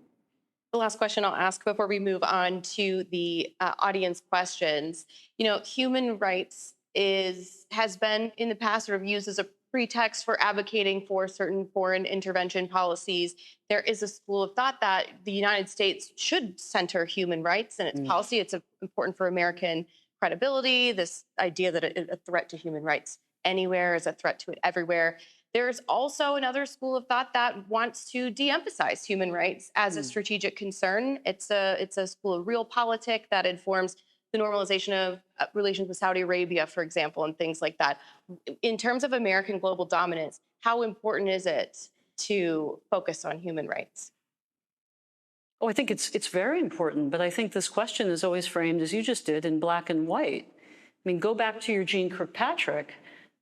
The last question I'll ask before we move on to the audience questions. Human rights has been in the past sort of used as a pretext for advocating for certain foreign intervention policies. There is a school of thought that the United States should center human rights in its policy. It's important for American credibility, this idea that a threat to human rights anywhere is a threat to it everywhere. There's also another school of thought that wants to de-emphasize human rights as a strategic concern. It's a school of realpolitik that informs the normalization of relations with Saudi Arabia, for example, and things like that. In terms of American global dominance, how important is it to focus on human rights? Oh, I think it's very important, but I think this question is always framed, as you just did, in black and white. I mean, go back to your Jeane Kirkpatrick.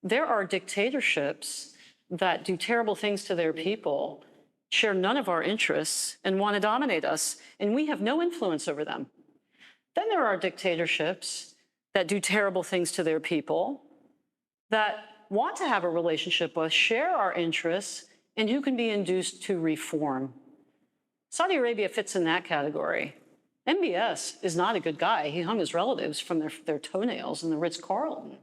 There are dictatorships that do terrible things to their people, share none of our interests, and want to dominate us, and we have no influence over them. Then there are dictatorships that do terrible things to their people, that want to have a relationship with, share our interests, and who can be induced to reform. Saudi Arabia fits in that category. MBS is not a good guy. He hung his relatives from their toenails in the Ritz-Carlton.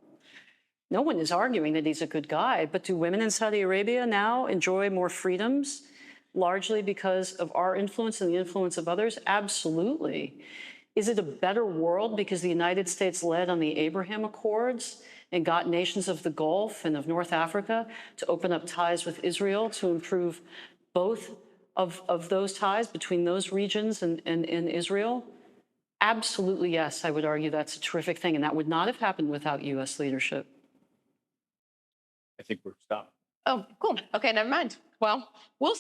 No one is arguing that he's a good guy, but do women in Saudi Arabia now enjoy more freedoms, largely because of our influence and the influence of others? Absolutely. Is it a better world because the United States led on the Abraham Accords and got nations of the Gulf and of North Africa to open up ties with Israel to improve both of those ties between those regions and Israel? Absolutely, yes. I would argue that's a terrific thing. And that would not have happened without U.S. leadership. I think we're stopped. Oh, cool. Okay, never mind. Well,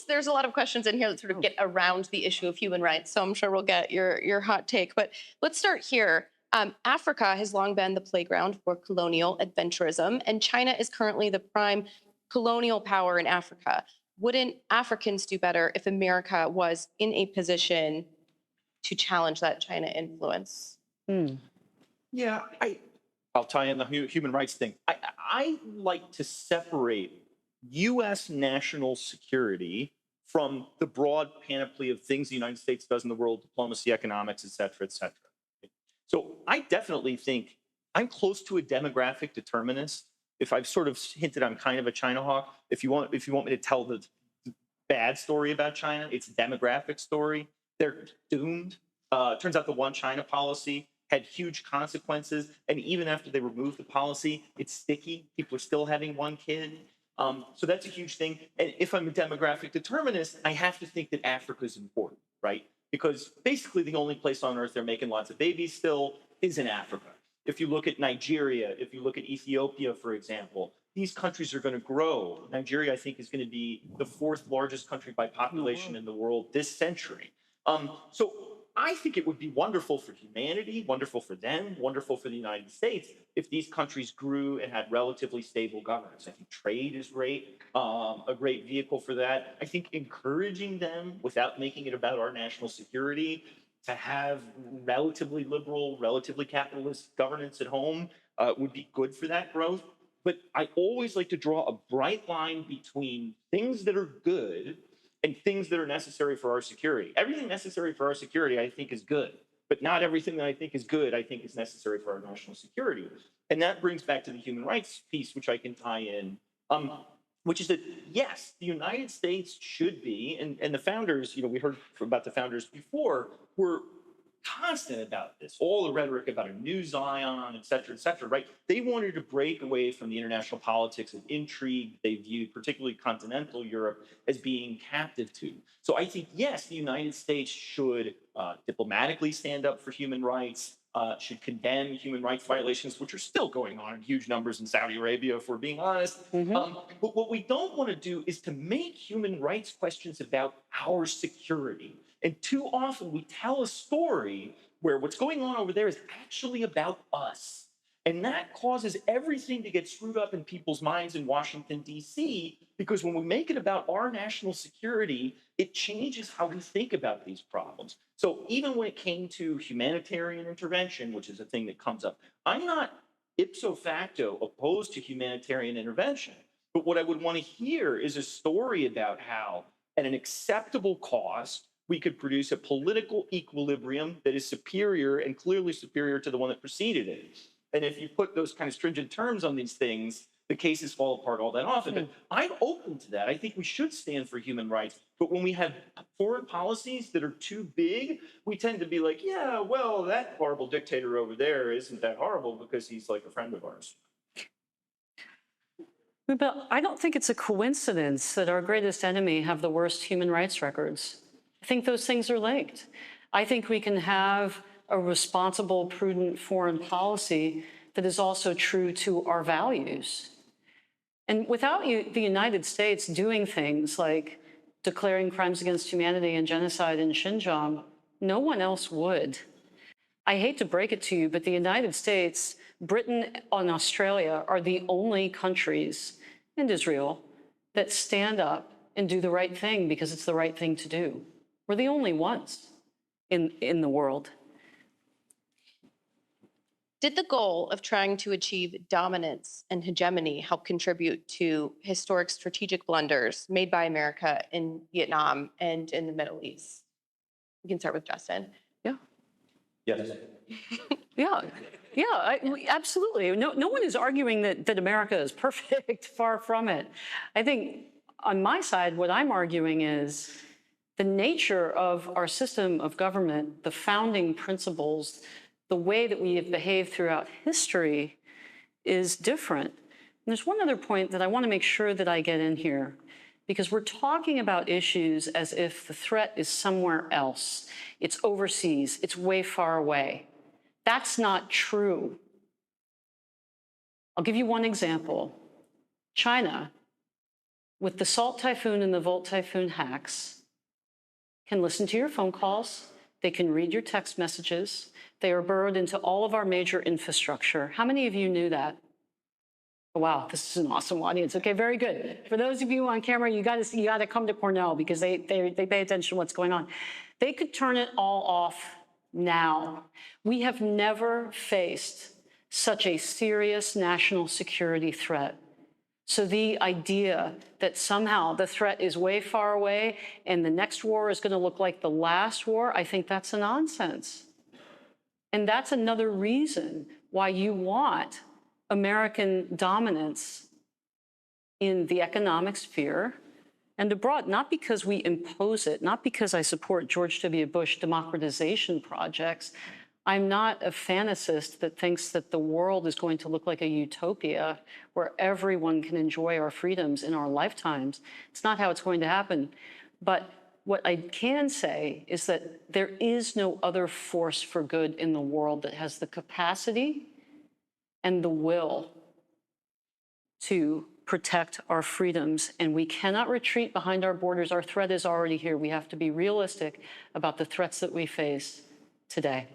there's a lot of questions in here that sort of get around the issue of human rights, so I'm sure we'll get your hot take. But let's start here. Africa has long been the playground for colonial adventurism, and China is currently the prime colonial power in Africa. Wouldn't Africans do better if America was in a position to challenge that China influence? Yeah, I'll tie in the human rights thing. I like to separate U.S. national security from the broad panoply of things the United States does in the world, diplomacy, economics, et cetera, et cetera. So I definitely think I'm close to a demographic determinist. If I've sort of hinted I'm kind of a China hawk, if you want me to tell the bad story about China, it's a demographic story. They're doomed. Turns out the one China policy had huge consequences. And even after they removed the policy, it's sticky. People are still having one kid. So that's a huge thing. And if I'm a demographic determinist, I have to think that Africa is important, right? Because basically the only place on earth they're making lots of babies still is in Africa. If you look at Nigeria, if you look at Ethiopia, for example, these countries are going to grow. Nigeria, I think, is going to be the 4th largest country by population in the world this century. So I think it would be wonderful for humanity, wonderful for them, wonderful for the United States if these countries grew and had relatively stable governance. I think trade is great, a great vehicle for that. I think encouraging them without making it about our national security to have relatively liberal, relatively capitalist governance at home would be good for that growth. But I always like to draw a bright line between things that are good and things that are necessary for our security. Everything necessary for our security, I think, is good. But not everything that I think is good, I think, is necessary for our national security. And that brings back to the human rights piece, which I can tie in, which is that, yes, the United States should be, and the founders, we heard about the founders before, were constant about this, all the rhetoric about a new Zion, et cetera, right? They wanted to break away from the international politics of intrigue they viewed, particularly continental Europe, as being captive to. So I think, yes, the United States should diplomatically stand up for human rights, should condemn human rights violations, which are still going on in huge numbers in Saudi Arabia, if we're being honest. But what we don't want to do is to make human rights questions about our security. And too often we tell a story where what's going on over there is actually about us. And that causes everything to get screwed up in people's minds in Washington, D.C., because when we make it about our national security, it changes how we think about these problems. So even when it came to humanitarian intervention, which is a thing that comes up, I'm not ipso facto opposed to humanitarian intervention. But what I would want to hear is a story about how, at an acceptable cost, we could produce a political equilibrium that is superior and clearly superior to the one that preceded it. And if you put those kind of stringent terms on these things, the cases fall apart all that often. But I'm open to that. I think we should stand for human rights. But when we have foreign policies that are too big, we tend to be like, yeah, well, that horrible dictator over there isn't that horrible because he's like a friend of ours. But I don't think it's a coincidence that our greatest enemy have the worst human rights records. I think those things are linked. I think we can have a responsible, prudent foreign policy that is also true to our values. And without the United States doing things like declaring crimes against humanity and genocide in Xinjiang, no one else would. I hate to break it to you, but the United States, Britain, and Australia are the only countries, and Israel, that stand up and do the right thing because it's the right thing to do. We're the only ones in the world. Did the goal of trying to achieve dominance and hegemony help contribute to historic strategic blunders made by America in Vietnam and in the Middle East? We can start with Justin. Yeah. Yes. Absolutely. No one is arguing that America is perfect. Far from it. I think on my side, what I'm arguing is The nature of our system of government, the founding principles, the way that we have behaved throughout history is different. And there's one other point that I want to make sure that I get in here, because we're talking about issues as if the threat is somewhere else. It's overseas. It's way far away. That's not true. I'll give you one example. China, with the Salt Typhoon and the Volt Typhoon hacks, can listen to your phone calls. They can read your text messages. They are burrowed into all of our major infrastructure. How many of you knew that? Oh, wow, this is an awesome audience. Okay, very good. For those of you on camera, you got to come to Cornell because they pay attention to what's going on. They could turn it all off now. We have never faced such a serious national security threat. So the idea that somehow the threat is way far away and the next war is going to look like the last war, I think that's a nonsense. And that's another reason why you want American dominance in the economic sphere and abroad, not because we impose it, not because I support George W. Bush democratization projects. I'm not a fantasist that thinks that the world is going to look like a utopia where everyone can enjoy our freedoms in our lifetimes. It's not how it's going to happen. But what I can say is that there is no other force for good in the world that has the capacity and the will to protect our freedoms. And we cannot retreat behind our borders. Our threat is already here. We have to be realistic about the threats that we face today.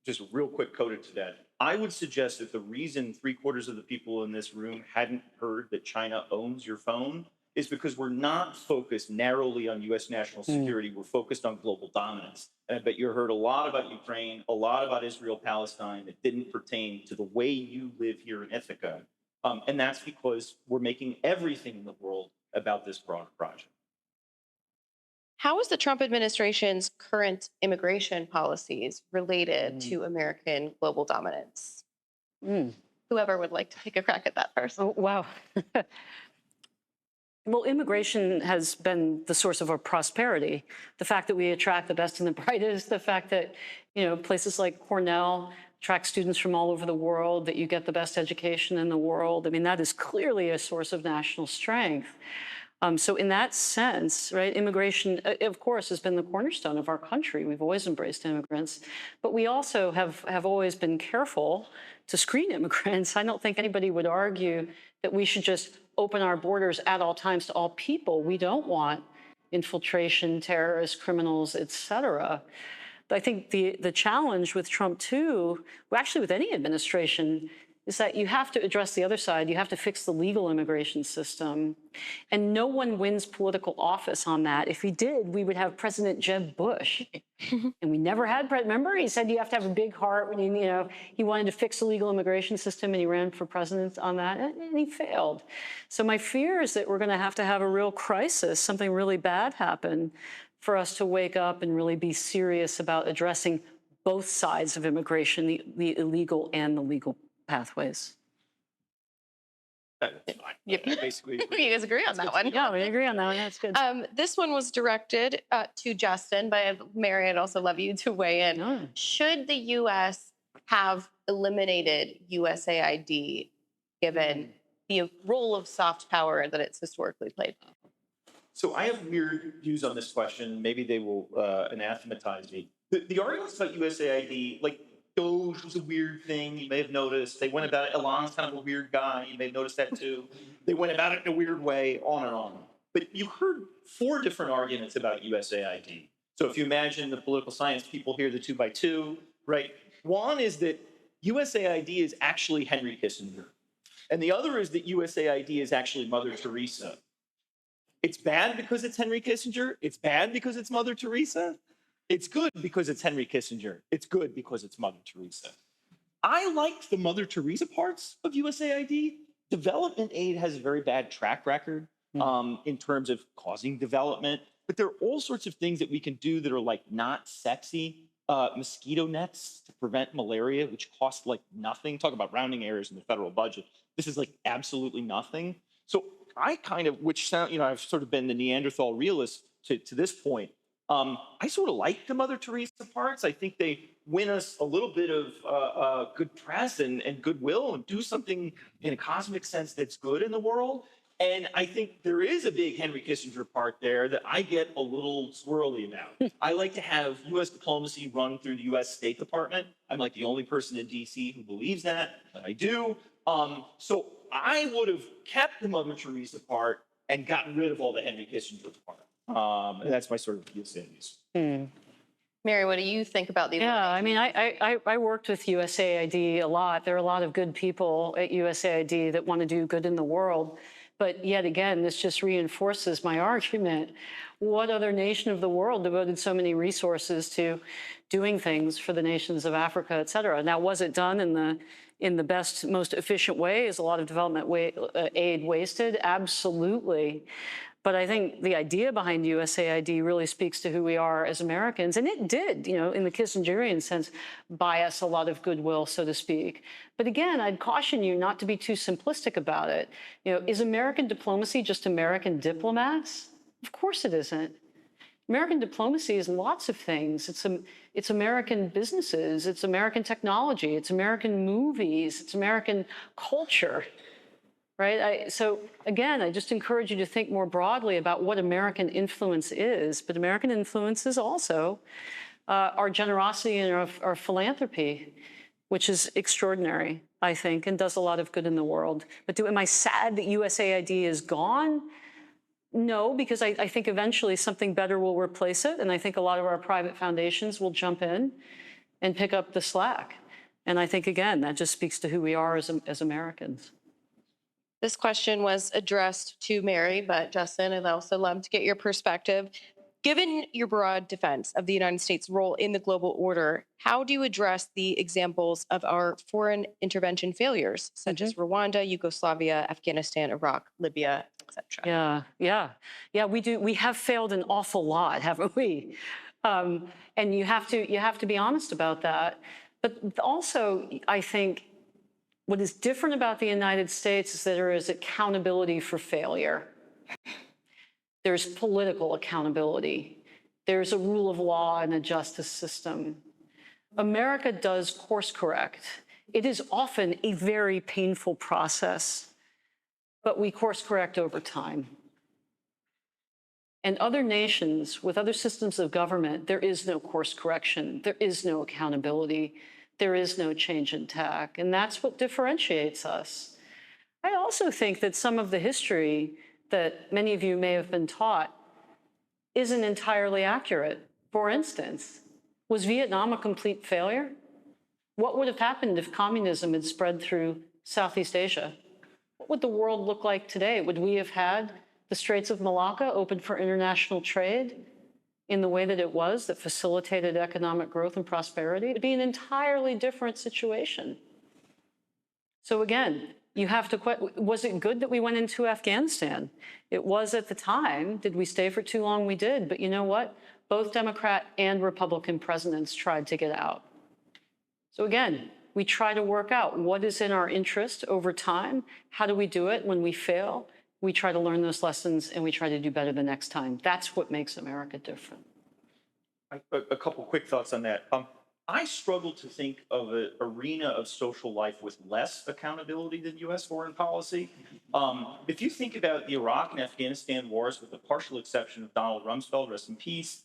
Just a real quick coda to that. I would suggest that the reason 3/4 of the people in this room hadn't heard that China owns your phone is because we're not focused narrowly on US national security. We're focused on global dominance. And I bet you heard a lot about Ukraine, a lot about Israel, Palestine that didn't pertain to the way you live here in Ithaca. And that's because we're making everything in the world about this broader project. How is the Trump administration's current immigration policies related to American global dominance? Whoever would like to take a crack at that first. Oh, wow. Well, immigration has been the source of our prosperity. The fact that we attract the best and the brightest, the fact that, places like Cornell attract students from all over the world, that you get the best education in the world. I mean, that is clearly a source of national strength. So in that sense, right, immigration, of course, has been the cornerstone of our country. We've always embraced immigrants, but we also have always been careful to screen immigrants. I don't think anybody would argue that we should just open our borders at all times to all people. We don't want infiltration, terrorists, criminals, et cetera. But I think the challenge with Trump too, well, actually with any administration, is that you have to address the other side. You have to fix the legal immigration system. And no one wins political office on that. If he did, we would have President Jeb Bush. And we never had, remember? He said you have to have a big heart when he wanted to fix the legal immigration system and he ran for president on that and he failed. So my fear is that we're gonna have a real crisis, something really bad happen for us to wake up and really be serious about addressing both sides of immigration, the illegal and the legal pathways. Basically, You guys agree on that one? Yeah, we agree on that one. That's good. This one was directed to Justin, but Mary, I'd also love you to weigh in. No. Should the U.S. have eliminated USAID given the role of soft power that it's historically played? So I have weird views on this question. Maybe they will anathematize me. The arguments about USAID, like Doge was a weird thing. You may have noticed. They went about it. Elon's kind of a weird guy. You may have noticed that too. They went about it in a weird way, on and on. But you heard 4 different arguments about USAID. So if you imagine the political science people here, the 2x2, right? One is that USAID is actually Henry Kissinger. And the other is that USAID is actually Mother Teresa. It's bad because it's Henry Kissinger. It's bad because it's Mother Teresa. It's good because it's Henry Kissinger. It's good because it's Mother Teresa. I like the Mother Teresa parts of USAID. Development aid has a very bad track record in terms of causing development. But there are all sorts of things that we can do that are like not sexy. Mosquito nets to prevent malaria, which cost like nothing. Talk about rounding errors in the federal budget. This is like absolutely nothing. So I kind of, which sound, I've sort of been the Neanderthal realist. to this point. I sort of like the Mother Teresa parts. I think they win us a little bit of good press and goodwill and do something in a cosmic sense that's good in the world. And I think there is a big Henry Kissinger part there that I get a little swirly about. I like to have U.S. diplomacy run through the U.S. State Department. I'm like the only person in D.C. who believes that, but I do. So I would have kept the Mother Teresa part and gotten rid of all the Henry Kissinger part. And that's my sort of views. Mary, what do you think about the? Yeah, I mean, I worked with USAID a lot. There are a lot of good people at USAID that want to do good in the world. But yet again, this just reinforces my argument. What other nation of the world devoted so many resources to doing things for the nations of Africa, et cetera? Now, was it done in the best, most efficient way? Is a lot of development aid wasted? Absolutely. But I think the idea behind USAID really speaks to who we are as Americans. And it did, in the Kissingerian sense, buy us a lot of goodwill, so to speak. But again, I'd caution you not to be too simplistic about it. Is American diplomacy just American diplomats? Of course it isn't. American diplomacy is lots of things. It's American businesses, it's American technology, it's American movies, it's American culture. Right? So again, I just encourage you to think more broadly about what American influence is. But American influence is also our generosity and our philanthropy, which is extraordinary, I think, and does a lot of good in the world. But am I sad that USAID is gone? No, because I think eventually something better will replace it. And I think a lot of our private foundations will jump in and pick up the slack. And I think, again, that just speaks to who we are as Americans. This question was addressed to Mary, but Justin, I'd also love to get your perspective. Given your broad defense of the United States' role in the global order, how do you address the examples of our foreign intervention failures, such as Rwanda, Yugoslavia, Afghanistan, Iraq, Libya, etc.? Yeah, we do. We have failed an awful lot, haven't we? And you have to be honest about that. But also, I think, what is different about the United States is that there is accountability for failure. There's political accountability. There's a rule of law and a justice system. America does course correct. It is often a very painful process, but we course correct over time. And other nations with other systems of government, there is no course correction. There is no accountability. There is no change in tack, and that's what differentiates us. I also think that some of the history that many of you may have been taught isn't entirely accurate. For instance, was Vietnam a complete failure? What would have happened if communism had spread through Southeast Asia? What would the world look like today? Would we have had the Straits of Malacca open for international trade in the way that it was, that facilitated economic growth and prosperity? It'd be an entirely different situation. So again, you have to question, was it good that we went into Afghanistan? It was at the time. Did we stay for too long? We did. But you know what? Both Democrat and Republican presidents tried to get out. So again, we try to work out what is in our interest over time. How do we do it when we fail? We try to learn those lessons and we try to do better the next time. That's what makes America different. A couple quick thoughts on that. I struggle to think of an arena of social life with less accountability than U.S. foreign policy. If you think about the Iraq and Afghanistan wars, with the partial exception of Donald Rumsfeld, rest in peace,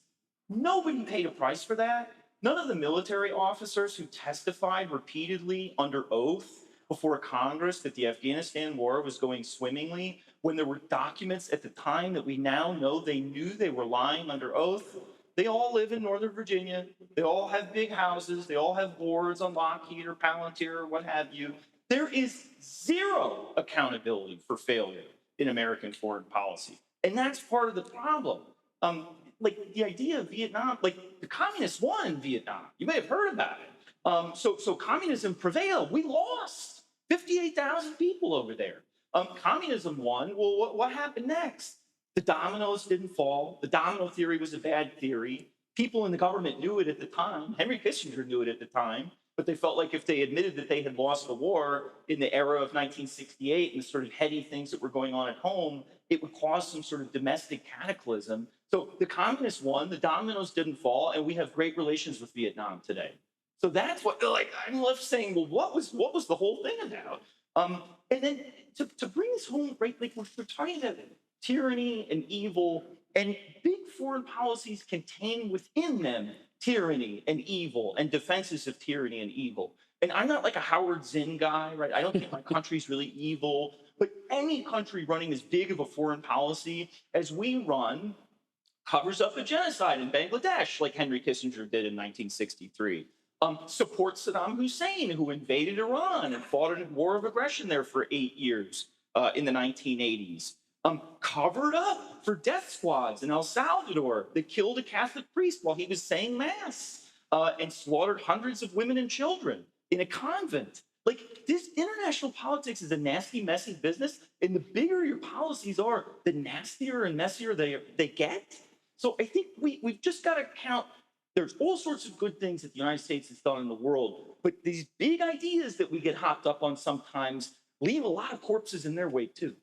nobody paid a price for that. None of the military officers who testified repeatedly under oath before Congress that the Afghanistan war was going swimmingly, when there were documents at the time that we now know they knew they were lying under oath. They all live in Northern Virginia. They all have big houses. They all have boards on Lockheed or Palantir or what have you. There is zero accountability for failure in American foreign policy. And that's part of the problem. Like the idea of Vietnam, like the communists won in Vietnam. You may have heard about it. So communism prevailed. We lost 58,000 people over there. Communism won. Well, what happened next? The dominoes didn't fall. The domino theory was a bad theory. People in the government knew it at the time. Henry Kissinger knew it at the time. but they felt like if they admitted that they had lost the war in the era of 1968 and the sort of heady things that were going on at home, it would cause some sort of domestic cataclysm. So the communists won, the dominoes didn't fall, and we have great relations with Vietnam today. So that's what, like, I'm left saying, well, what was the whole thing about? And then to bring this home, right, like we're talking about tyranny and evil, and big foreign policies contain within them tyranny and evil and defenses of tyranny and evil. And I'm not like a Howard Zinn guy, right? I don't think my country's really evil, but any country running as big of a foreign policy as we run covers up a genocide in Bangladesh, like Henry Kissinger did in 1963. Supports Saddam Hussein, who invaded Iran and fought a war of aggression there for 8 years in the 1980s. Covered up for death squads in El Salvador that killed a Catholic priest while he was saying mass and slaughtered hundreds of women and children in a convent. Like, this international politics is a nasty, messy business, and the bigger your policies are, the nastier and messier they get. So I think we've just got to count. There's all sorts of good things that the United States has done in the world, but these big ideas that we get hopped up on sometimes leave a lot of corpses in their wake too.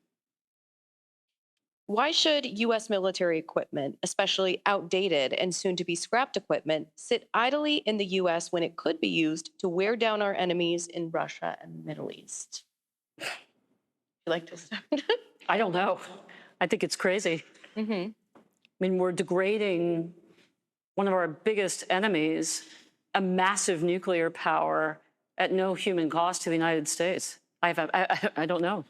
Why should U.S. military equipment, especially outdated and soon to be scrapped equipment, sit idly in the U.S. when it could be used to wear down our enemies in Russia and the Middle East? You like to start? I don't know. I think it's crazy. I mean, we're degrading one of our biggest enemies, a massive nuclear power, at no human cost to the United States. I don't know.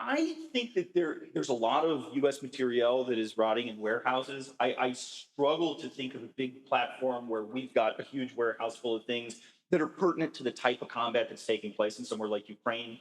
I think that there's a lot of U.S. materiel that is rotting in warehouses. I struggle to think of a big platform where we've got a huge warehouse full of things that are pertinent to the type of combat that's taking place in somewhere like Ukraine.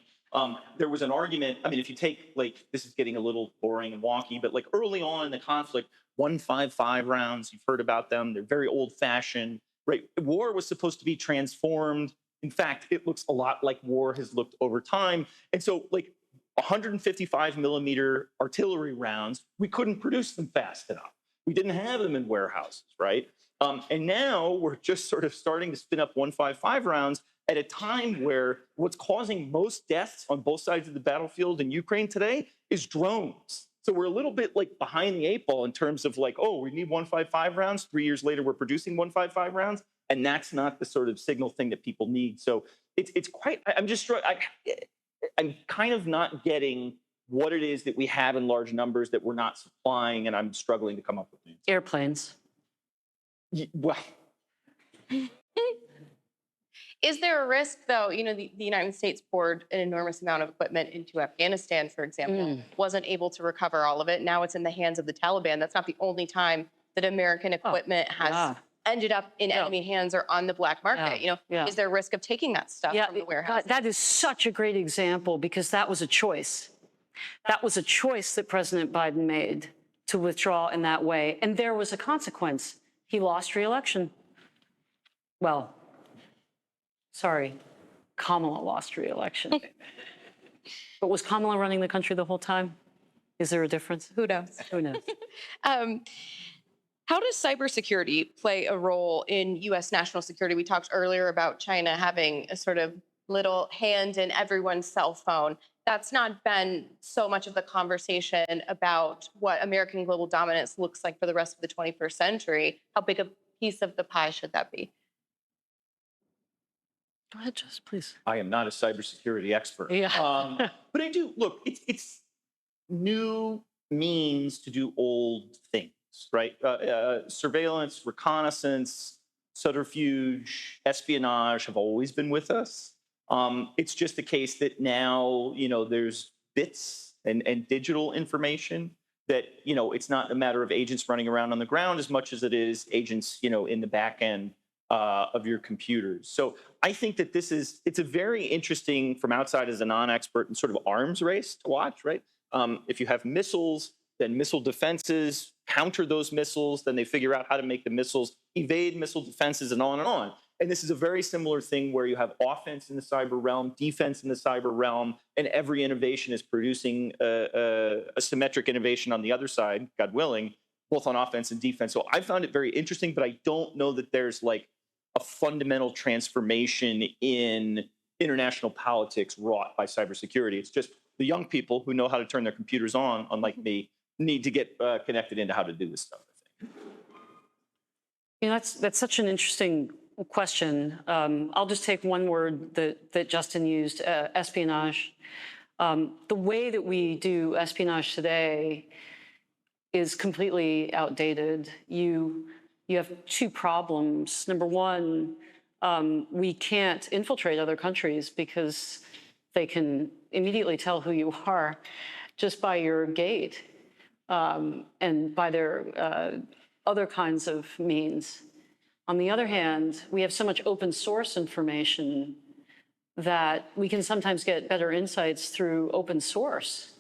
There was an argument, I mean, if you take, like, this is getting a little boring and wonky, but like early on in the conflict, 155 rounds, you've heard about them, they're very old-fashioned, right? War was supposed to be transformed. In fact, it looks a lot like war has looked over time. And so, like, 155 millimeter artillery rounds, we couldn't produce them fast enough. We didn't have them in warehouses, right? And now we're just sort of starting to spin up 155 rounds at a time where what's causing most deaths on both sides of the battlefield in Ukraine today is drones. So we're a little bit like behind the 8 ball in terms of like, oh, we need 155 rounds. 3 years later, we're producing 155 rounds. And that's not the sort of signal thing that people need. So it's quite, I'm kind of not getting what it is that we have in large numbers that we're not supplying, and I'm struggling to come up with things. Airplanes. Well, Is there a risk, though? You know, the United States poured an enormous amount of equipment into Afghanistan, for example, wasn't able to recover all of it. Now it's in the hands of the Taliban. That's not the only time that American equipment has ended up in enemy hands or on the black market. You know, is there a risk of taking that stuff from the warehouse? That is such a great example, because that was a choice. That was a choice that President Biden made to withdraw in that way. And there was a consequence. He lost re-election. Well, sorry, Kamala lost re-election. But was Kamala running the country the whole time? Is there a difference? Who knows? Who knows? How does cybersecurity play a role in U.S. national security? We talked earlier about China having a sort of little hand in everyone's cell phone. That's not been so much of the conversation about what American global dominance looks like for the rest of the 21st century. How big a piece of the pie should that be? Go ahead, Jess, please. I am not a cybersecurity expert. But I do, look, it's new means to do old things, right? Surveillance, reconnaissance, subterfuge, espionage have always been with us. It's just a case that now, you know, there's bits and digital information that, you know, it's not a matter of agents running around on the ground as much as it is agents, you know, in the back end of your computers. So I think that it's a very interesting, from outside as a non-expert, and sort of arms race to watch, right? If you have missiles, then missile defenses counter those missiles, then they figure out how to make the missiles evade missile defenses, and on and on. And this is a very similar thing where you have offense in the cyber realm, defense in the cyber realm, and every innovation is producing a symmetric innovation on the other side, God willing, both on offense and defense. So I found it very interesting, but I don't know that there's like a fundamental transformation in international politics wrought by cybersecurity. It's just the young people who know how to turn their computers on, unlike me, need to get connected into how to do this stuff, I think. You know, that's such an interesting question. I'll just take one word that Justin used, espionage. The way that we do espionage today is completely outdated. You have two problems. Number one, we can't infiltrate other countries because they can immediately tell who you are just by your gait and by their other kinds of means. On the other hand, we have so much open source information that we can sometimes get better insights through open source.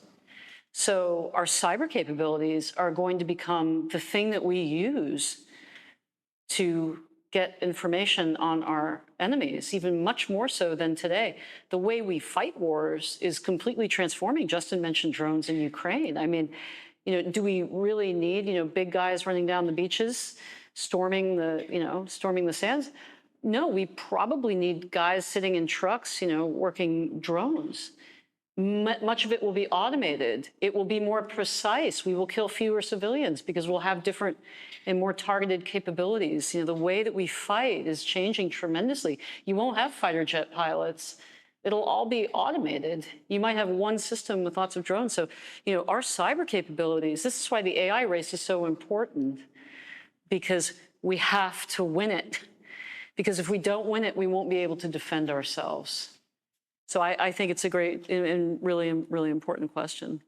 So our cyber capabilities are going to become the thing that we use to get information on our enemies, even much more so than today. The way we fight wars is completely transforming. Justin mentioned drones in Ukraine. I mean, do we really need, big guys running down the beaches, storming the sands? No, we probably need guys sitting in trucks, working drones. Much of it will be automated. It will be more precise. We will kill fewer civilians because we'll have different and more targeted capabilities. The way that we fight is changing tremendously. You won't have fighter jet pilots. It'll all be automated. You might have one system with lots of drones. So, our cyber capabilities, this is why the AI race is so important, because we have to win it. Because if we don't win it, we won't be able to defend ourselves. So I think it's a great and really, really important question.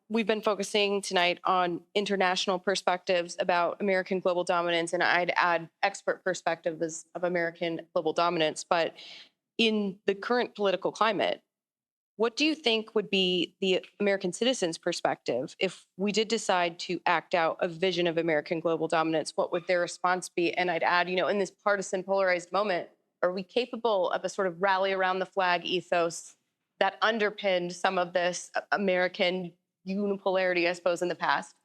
We've been focusing tonight on international perspectives about American global dominance, and I'd add expert perspectives of American global dominance. But in the current political climate, what do you think would be the American citizens' perspective if we did decide to act out a vision of American global dominance? What would their response be? And I'd add, in this partisan polarized moment, are we capable of a sort of rally around the flag ethos that underpinned some of this American unipolarity, I suppose, in the past?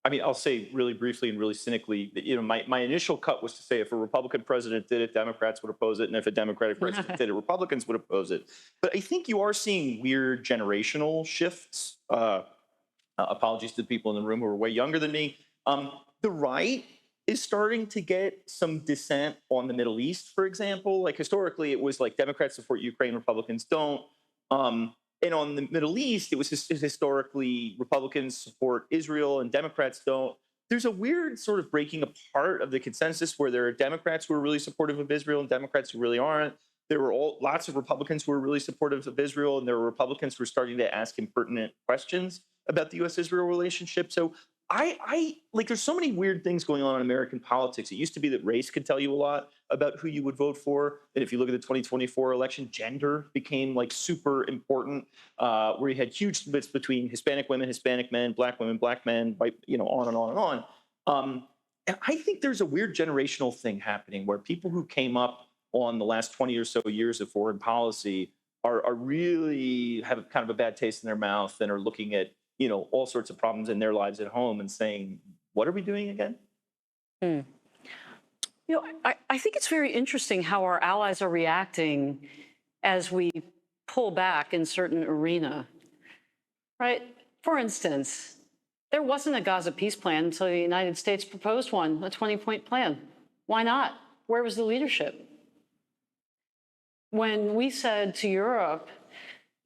I mean, I'll say really briefly and really cynically that, my initial cut was to say if a Republican president did it, Democrats would oppose it. And if a Democratic president did it, Republicans would oppose it. But I think you are seeing weird generational shifts. Apologies to the people in the room who are way younger than me. The right is starting to get some dissent on the Middle East, for example. Like historically, it was like Democrats support Ukraine, Republicans don't. And on the Middle East, it was historically Republicans support Israel and Democrats don't. There's a weird sort of breaking apart of the consensus where there are Democrats who are really supportive of Israel and Democrats who really aren't. There were lots of Republicans who were really supportive of Israel, and there were Republicans who were starting to ask impertinent questions about the U.S.-Israel relationship. So I there's so many weird things going on in American politics. It used to be that race could tell you a lot about who you would vote for. And if you look at the 2024 election, gender became super important, where you had huge splits between Hispanic women, Hispanic men, black men, white, on and on and on. And I think there's a weird generational thing happening where people who came up on the last 20 or so years of foreign policy are really have kind of a bad taste in their mouth and are looking at all sorts of problems in their lives at home and saying, what are we doing again? I think it's very interesting how our allies are reacting as we pull back in certain arena, right? For instance, there wasn't a Gaza peace plan until the United States proposed one, a 20-point plan. Why not? Where was the leadership? When we said to Europe,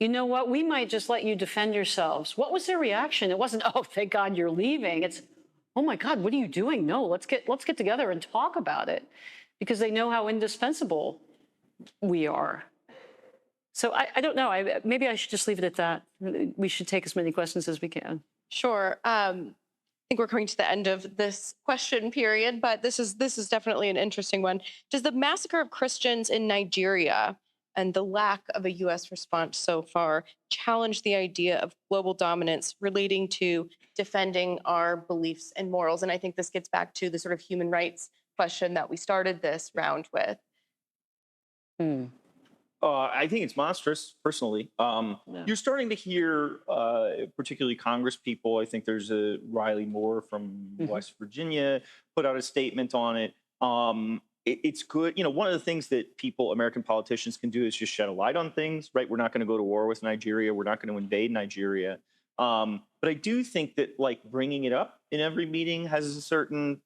you know what, we might just let you defend yourselves. What was their reaction? It wasn't, oh, thank God you're leaving. It's, oh my God, what are you doing? No, let's get together and talk about it, because they know how indispensable we are. So I don't know. Maybe I should just leave it at that. We should take as many questions as we can. Sure. I think we're coming to the end of this question period, but this is definitely an interesting one. Does the massacre of Christians in Nigeria and the lack of a U.S. response so far challenge the idea of global dominance relating to defending our beliefs and morals? And I think this gets back to the sort of human rights question that we started this round with. I think it's monstrous, personally. You're starting to hear, particularly Congress people, I think there's a Riley Moore from West Virginia put out a statement on it. It's good. You know, one of the things that American politicians can do is just shed a light on things, right? We're not going to go to war with Nigeria. We're not going to invade Nigeria. But I do think that, like, bringing it up in every meeting has a certain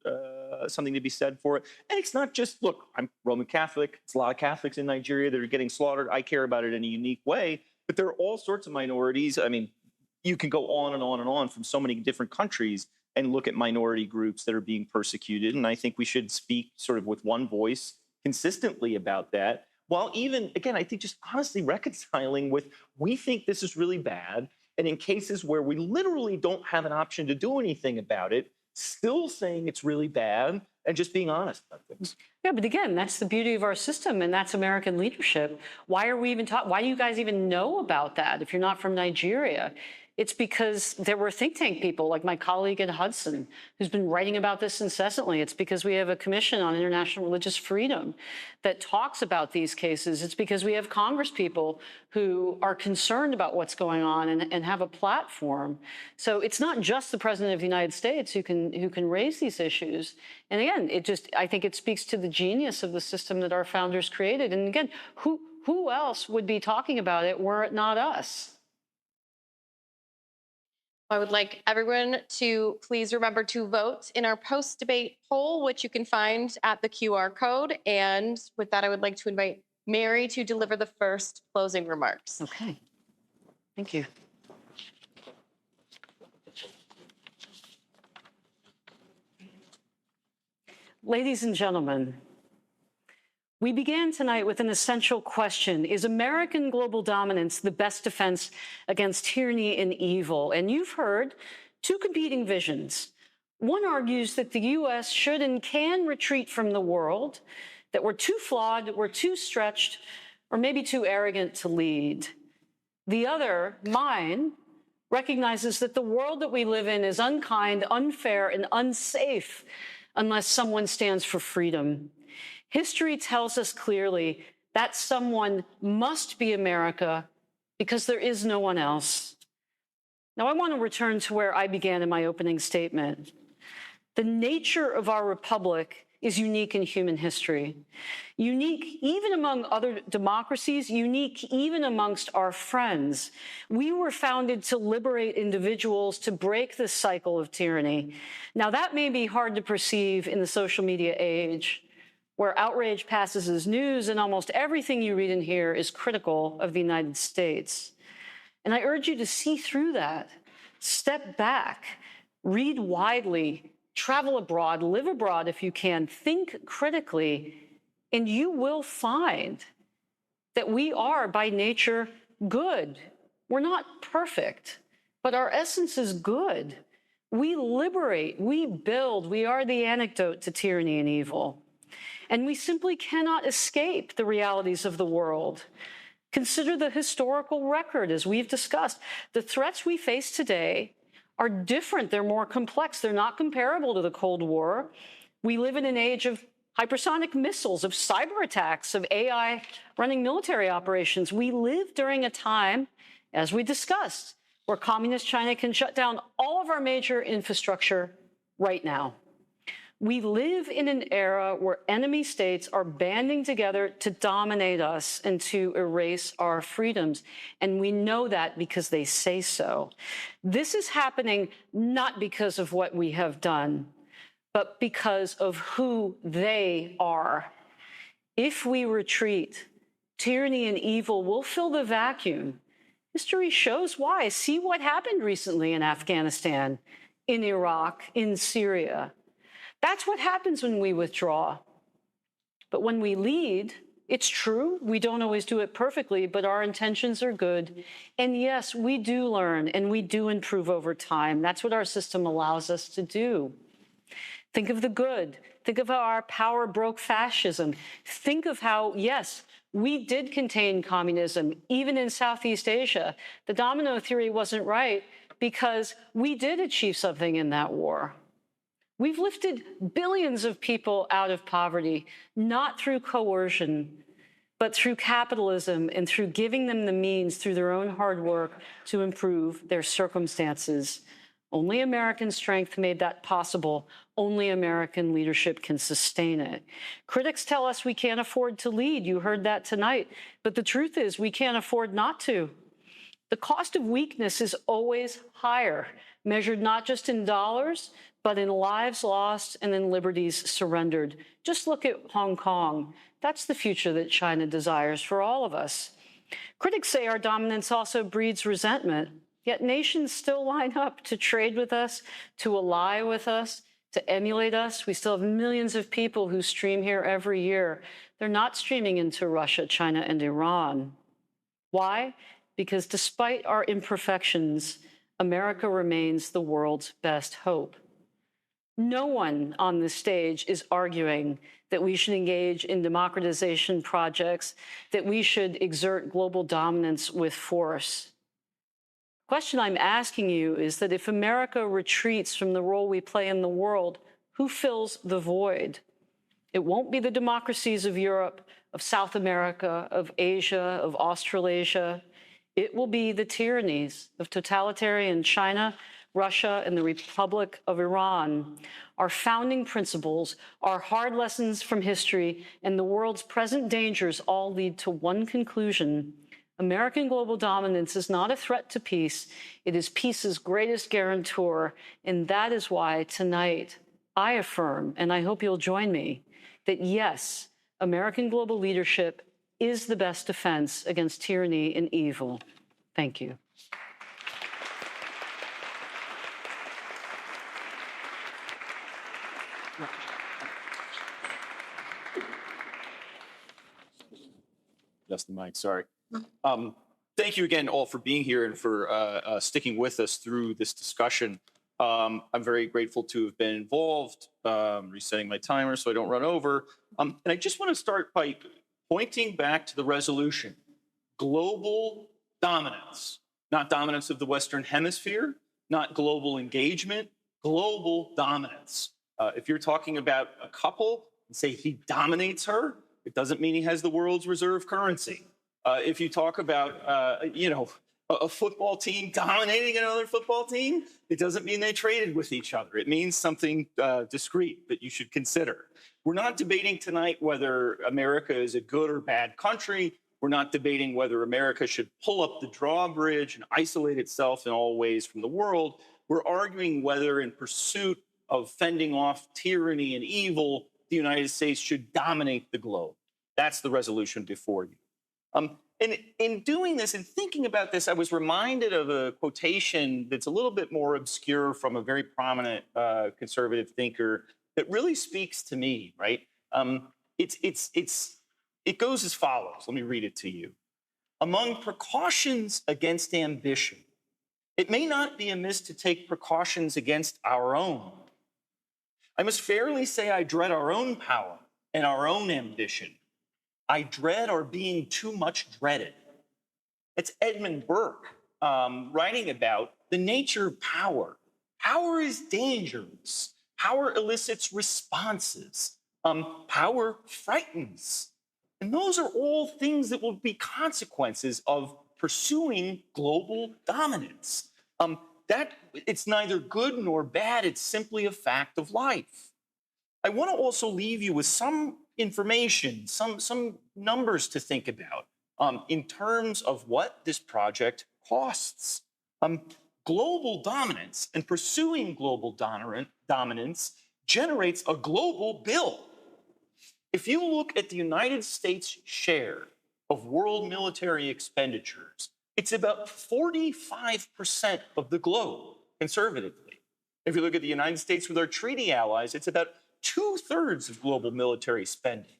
something to be said for it. And it's not just, look, I'm Roman Catholic. It's a lot of Catholics in Nigeria that are getting slaughtered. I care about it in a unique way. But there are all sorts of minorities. I mean, you can go on and on and on from so many different countries and look at minority groups that are being persecuted. And I think we should speak sort of with one voice consistently about that. While even, again, I think just honestly reconciling with, we think this is really bad. And in cases where we literally don't have an option to do anything about it, still saying it's really bad and just being honest about things. Yeah, but again, that's the beauty of our system, and that's American leadership. Why are we even talking? Why do you guys even know about that if you're not from Nigeria? It's because there were think tank people like my colleague at Hudson who's been writing about this incessantly. It's because we have a commission on international religious freedom that talks about these cases. It's because we have Congress people who are concerned about what's going on and have a platform. So it's not just the President of the United States who can raise these issues. And again, I think it speaks to the genius of the system that our founders created. And again, who else would be talking about it were it not us? I would like everyone to please remember to vote in our post-debate poll, which you can find at the QR code. And with that, I would like to invite Mary to deliver the first closing remarks. Okay. Thank you. Ladies and gentlemen, we began tonight with an essential question. Is American global dominance the best defense against tyranny and evil? And you've heard two competing visions. One argues that the U.S. should and can retreat from the world, that we're too flawed, we're too stretched, or maybe too arrogant to lead. The other, mine, recognizes that the world that we live in is unkind, unfair, and unsafe unless someone stands for freedom. History tells us clearly that someone must be America because there is no one else. Now, I want to return to where I began in my opening statement. The nature of our republic is unique in human history. Unique even among other democracies, unique even amongst our friends. We were founded to liberate individuals, to break this cycle of tyranny. Now, that may be hard to perceive in the social media age, where outrage passes as news and almost everything you read and hear is critical of the United States. And I urge you to see through that. Step back, read widely, travel abroad, live abroad if you can, think critically, and you will find that we are by nature good. We're not perfect, but our essence is good. We liberate, we build, we are the antidote to tyranny and evil. And we simply cannot escape the realities of the world. Consider the historical record, as we've discussed. The threats we face today are different. They're more complex. They're not comparable to the Cold War. We live in an age of hypersonic missiles, of cyber attacks, of AI running military operations. We live during a time, as we discussed, where communist China can shut down all of our major infrastructure right now. We live in an era where enemy states are banding together to dominate us and to erase our freedoms. And we know that because they say so. This is happening not because of what we have done, but because of who they are. If we retreat, tyranny and evil will fill the vacuum. History shows why. See what happened recently in Afghanistan, in Iraq, in Syria. That's what happens when we withdraw. But when we lead, it's true, we don't always do it perfectly, but our intentions are good. And yes, we do learn and we do improve over time. That's what our system allows us to do. Think of the good. Think of how our power broke fascism. Think of how, yes, we did contain communism, even in Southeast Asia. The domino theory wasn't right because we did achieve something in that war. We've lifted billions of people out of poverty, not through coercion, but through capitalism and through giving them the means through their own hard work to improve their circumstances. Only American strength made that possible. Only American leadership can sustain it. Critics tell us we can't afford to lead. You heard that tonight. But the truth is we can't afford not to. The cost of weakness is always higher, measured not just in dollars, but in lives lost and in liberties surrendered. Just look at Hong Kong. That's the future that China desires for all of us. Critics say our dominance also breeds resentment, yet nations still line up to trade with us, to ally with us, to emulate us. We still have millions of people who stream here every year. They're not streaming into Russia, China, and Iran. Why? Because despite our imperfections, America remains the world's best hope. No one on this stage is arguing that we should engage in democratization projects, that we should exert global dominance with force. The question I'm asking you is that if America retreats from the role we play in the world, who fills the void? It won't be the democracies of Europe, of South America, of Asia, of Australasia. It will be the tyrannies of totalitarian China, Russia, and the Republic of Iran. Our founding principles, our hard lessons from history, and the world's present dangers all lead to one conclusion. American global dominance is not a threat to peace. It is peace's greatest guarantor. And that is why tonight I affirm, and I hope you'll join me, that yes, American global leadership is the best defense against tyranny and evil. Thank you. Just the mic, sorry. Thank you again all for being here and for sticking with us through this discussion. I'm very grateful to have been involved, resetting my timer so I don't run over. And I just want to start by pointing back to the resolution. Global dominance, not dominance of the Western Hemisphere, not global engagement, global dominance. If you're talking about a couple and say he dominates her, it doesn't mean he has the world's reserve currency. If you talk about, a football team dominating another football team, it doesn't mean they traded with each other. It means something discrete that you should consider. We're not debating tonight whether America is a good or bad country. We're not debating whether America should pull up the drawbridge and isolate itself in all ways from the world. We're arguing whether in pursuit of fending off tyranny and evil, the United States should dominate the globe. That's the resolution before you. And in doing this and thinking about this, I was reminded of a quotation that's a little bit more obscure from a very prominent conservative thinker that really speaks to me, right? It goes as follows. Let me read it to you. Among precautions against ambition, it may not be amiss to take precautions against our own. I must fairly say I dread our own power and our own ambition. I dread our being too much dreaded. It's Edmund Burke writing about the nature of power. Power is dangerous. Power elicits responses. Power frightens. And those are all things that will be consequences of pursuing global dominance. That it's neither good nor bad. It's simply a fact of life. I want to also leave you with some information, some numbers to think about in terms of what this project costs. Global dominance and pursuing global dominance generates a global bill. If you look at the United States' share of world military expenditures, it's about 45% of the globe, conservatively. If you look at the United States with our treaty allies, it's about 2/3 of global military spending.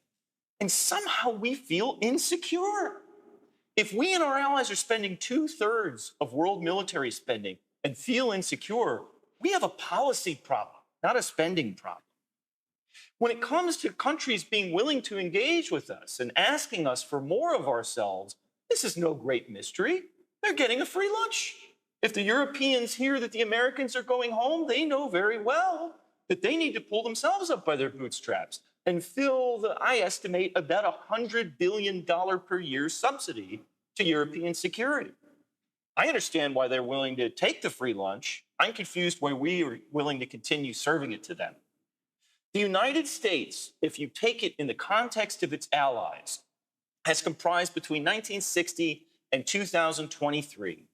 And somehow we feel insecure. If we and our allies are spending 2/3 of world military spending and feel insecure, we have a policy problem, not a spending problem. When it comes to countries being willing to engage with us and asking us for more of ourselves, this is no great mystery. They're getting a free lunch. If the Europeans hear that the Americans are going home, they know very well that they need to pull themselves up by their bootstraps. and fill the, I estimate, about $100 billion per year subsidy to European security. I understand why they're willing to take the free lunch. I'm confused why we are willing to continue serving it to them. The United States, if you take it in the context of its allies, has comprised between 1960 and 2023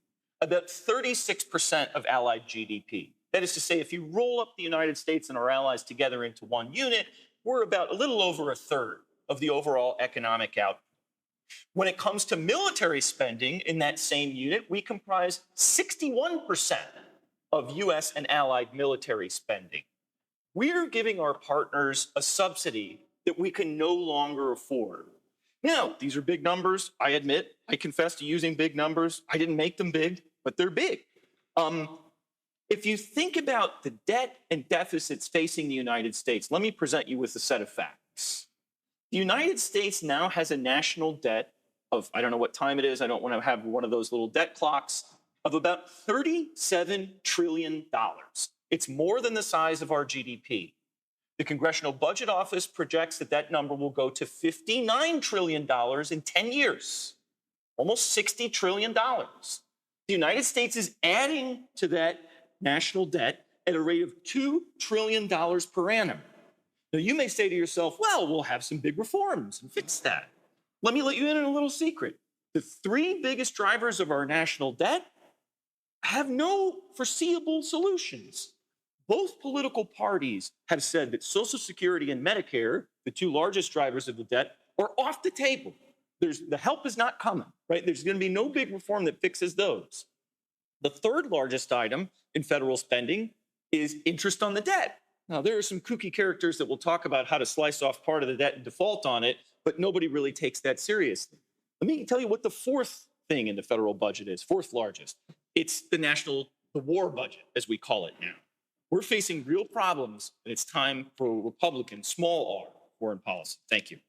about 36% of allied GDP. That is to say, if you roll up the United States and our allies together into one unit, we're about a little over a third of the overall economic output. When it comes to military spending in that same unit, we comprise 61% of US and allied military spending. We're giving our partners a subsidy that we can no longer afford. Now, these are big numbers. I admit, I confess to using big numbers. I didn't make them big, but they're big. If you think about the debt and deficits facing the United States, let me present you with a set of facts. The United States now has a national debt of, I don't know what time it is, I don't want to have one of those little debt clocks, of about $37 trillion. It's more than the size of our GDP. The Congressional Budget Office projects that that number will go to $59 trillion in 10 years, almost $60 trillion. The United States is adding to that national debt at a rate of $2 trillion per annum. Now, you may say to yourself, well, we'll have some big reforms and fix that. Let me let you in on a little secret. The three biggest drivers of our national debt have no foreseeable solutions. Both political parties have said that Social Security and Medicare, the two largest drivers of the debt, are off the table. The help is not coming, right? There's going to be no big reform that fixes those. The third largest item in federal spending is interest on the debt. Now, there are some kooky characters that will talk about how to slice off part of the debt and default on it, but nobody really takes that seriously. Let me tell you what the fourth thing in the federal budget is, fourth largest. It's the war budget, as we call it now. We're facing real problems, and it's time for Republican, small r, foreign policy. Thank you.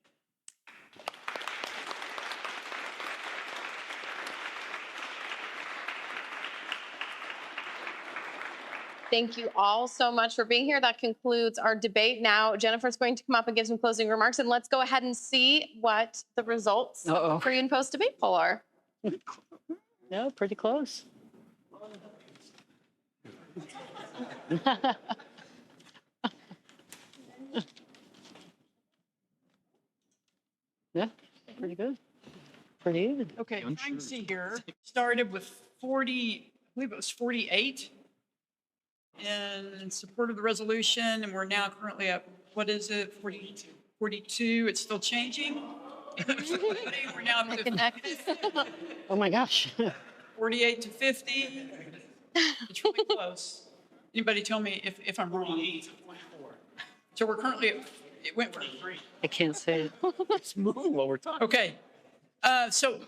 Thank you all so much for being here. That concludes our debate. Now, Jennifer's going to come up and give some closing remarks, and let's go ahead and see what the results of the pre and post debate poll are. Yeah, pretty close. Yeah, pretty good. Pretty even. Okay, I'm trying to see here. Started with 40, I believe it was 48 in support of the resolution, and we're now currently at, what is it, 42? 42, it's still changing. We're now up to Oh my gosh. 48 to 50. It's really close. Anybody tell me if I'm wrong? So we're currently at, it went from 3. I can't say it. It's moving while we're talking. Okay. So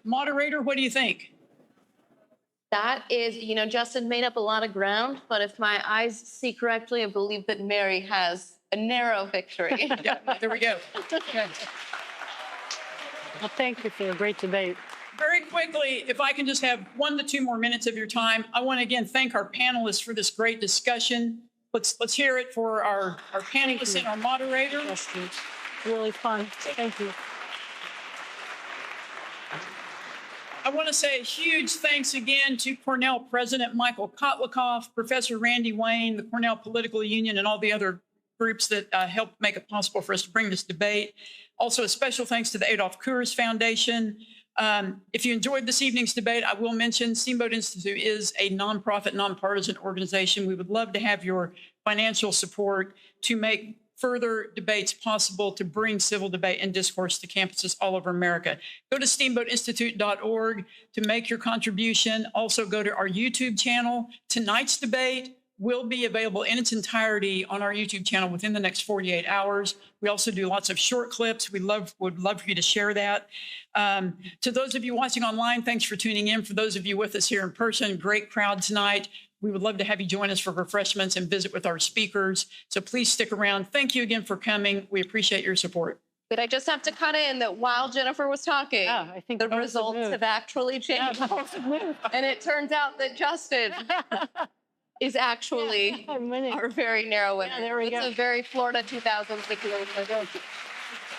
moderator, what do you think? That is, Justin made up a lot of ground, but if my eyes see correctly, I believe that Mary has a narrow victory. Yeah, there we go. Okay. Well, thank you for a great debate. Very quickly, if I can just have 1 to 2 more minutes of your time, I want to again thank our panelists for this great discussion. Let's hear it for our panelists and our moderator. Justin, really fun. Thank you. I want to say a huge thanks again to Cornell President Michael Kotlikoff, Professor Randy Wayne, the Cornell Political Union, and all the other groups that helped make it possible for us to bring this debate. Also, a special thanks to the Adolph Coors Foundation. If you enjoyed this evening's debate, I will mention Steamboat Institute is a nonprofit, nonpartisan organization. We would love to have your financial support to make further debates possible, to bring civil debate and discourse to campuses all over America. Go to steamboatinstitute.org to make your contribution. Also go to our YouTube channel. Tonight's debate will be available in its entirety on our YouTube channel within the next 48 hours. We also do lots of short clips. Would love for you to share that. To those of you watching online, thanks for tuning in. For those of you with us here in person, great crowd tonight. We would love to have you join us for refreshments and visit with our speakers. So please stick around. Thank you again for coming. We appreciate your support. But I just have to cut in that while Jennifer was talking, I think the that was a results move. have actually changed. Yeah, that was a move. And it turns out that Justin is actually I'm winning. our very narrow winner. Yeah, there we It's go. a very Florida 2000 situation.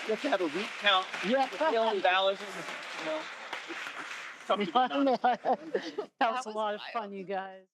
You have to have a recount. Yeah. Mail-in ballots, you know. Tough to get done. That was a was lot of wild. fun, you guys.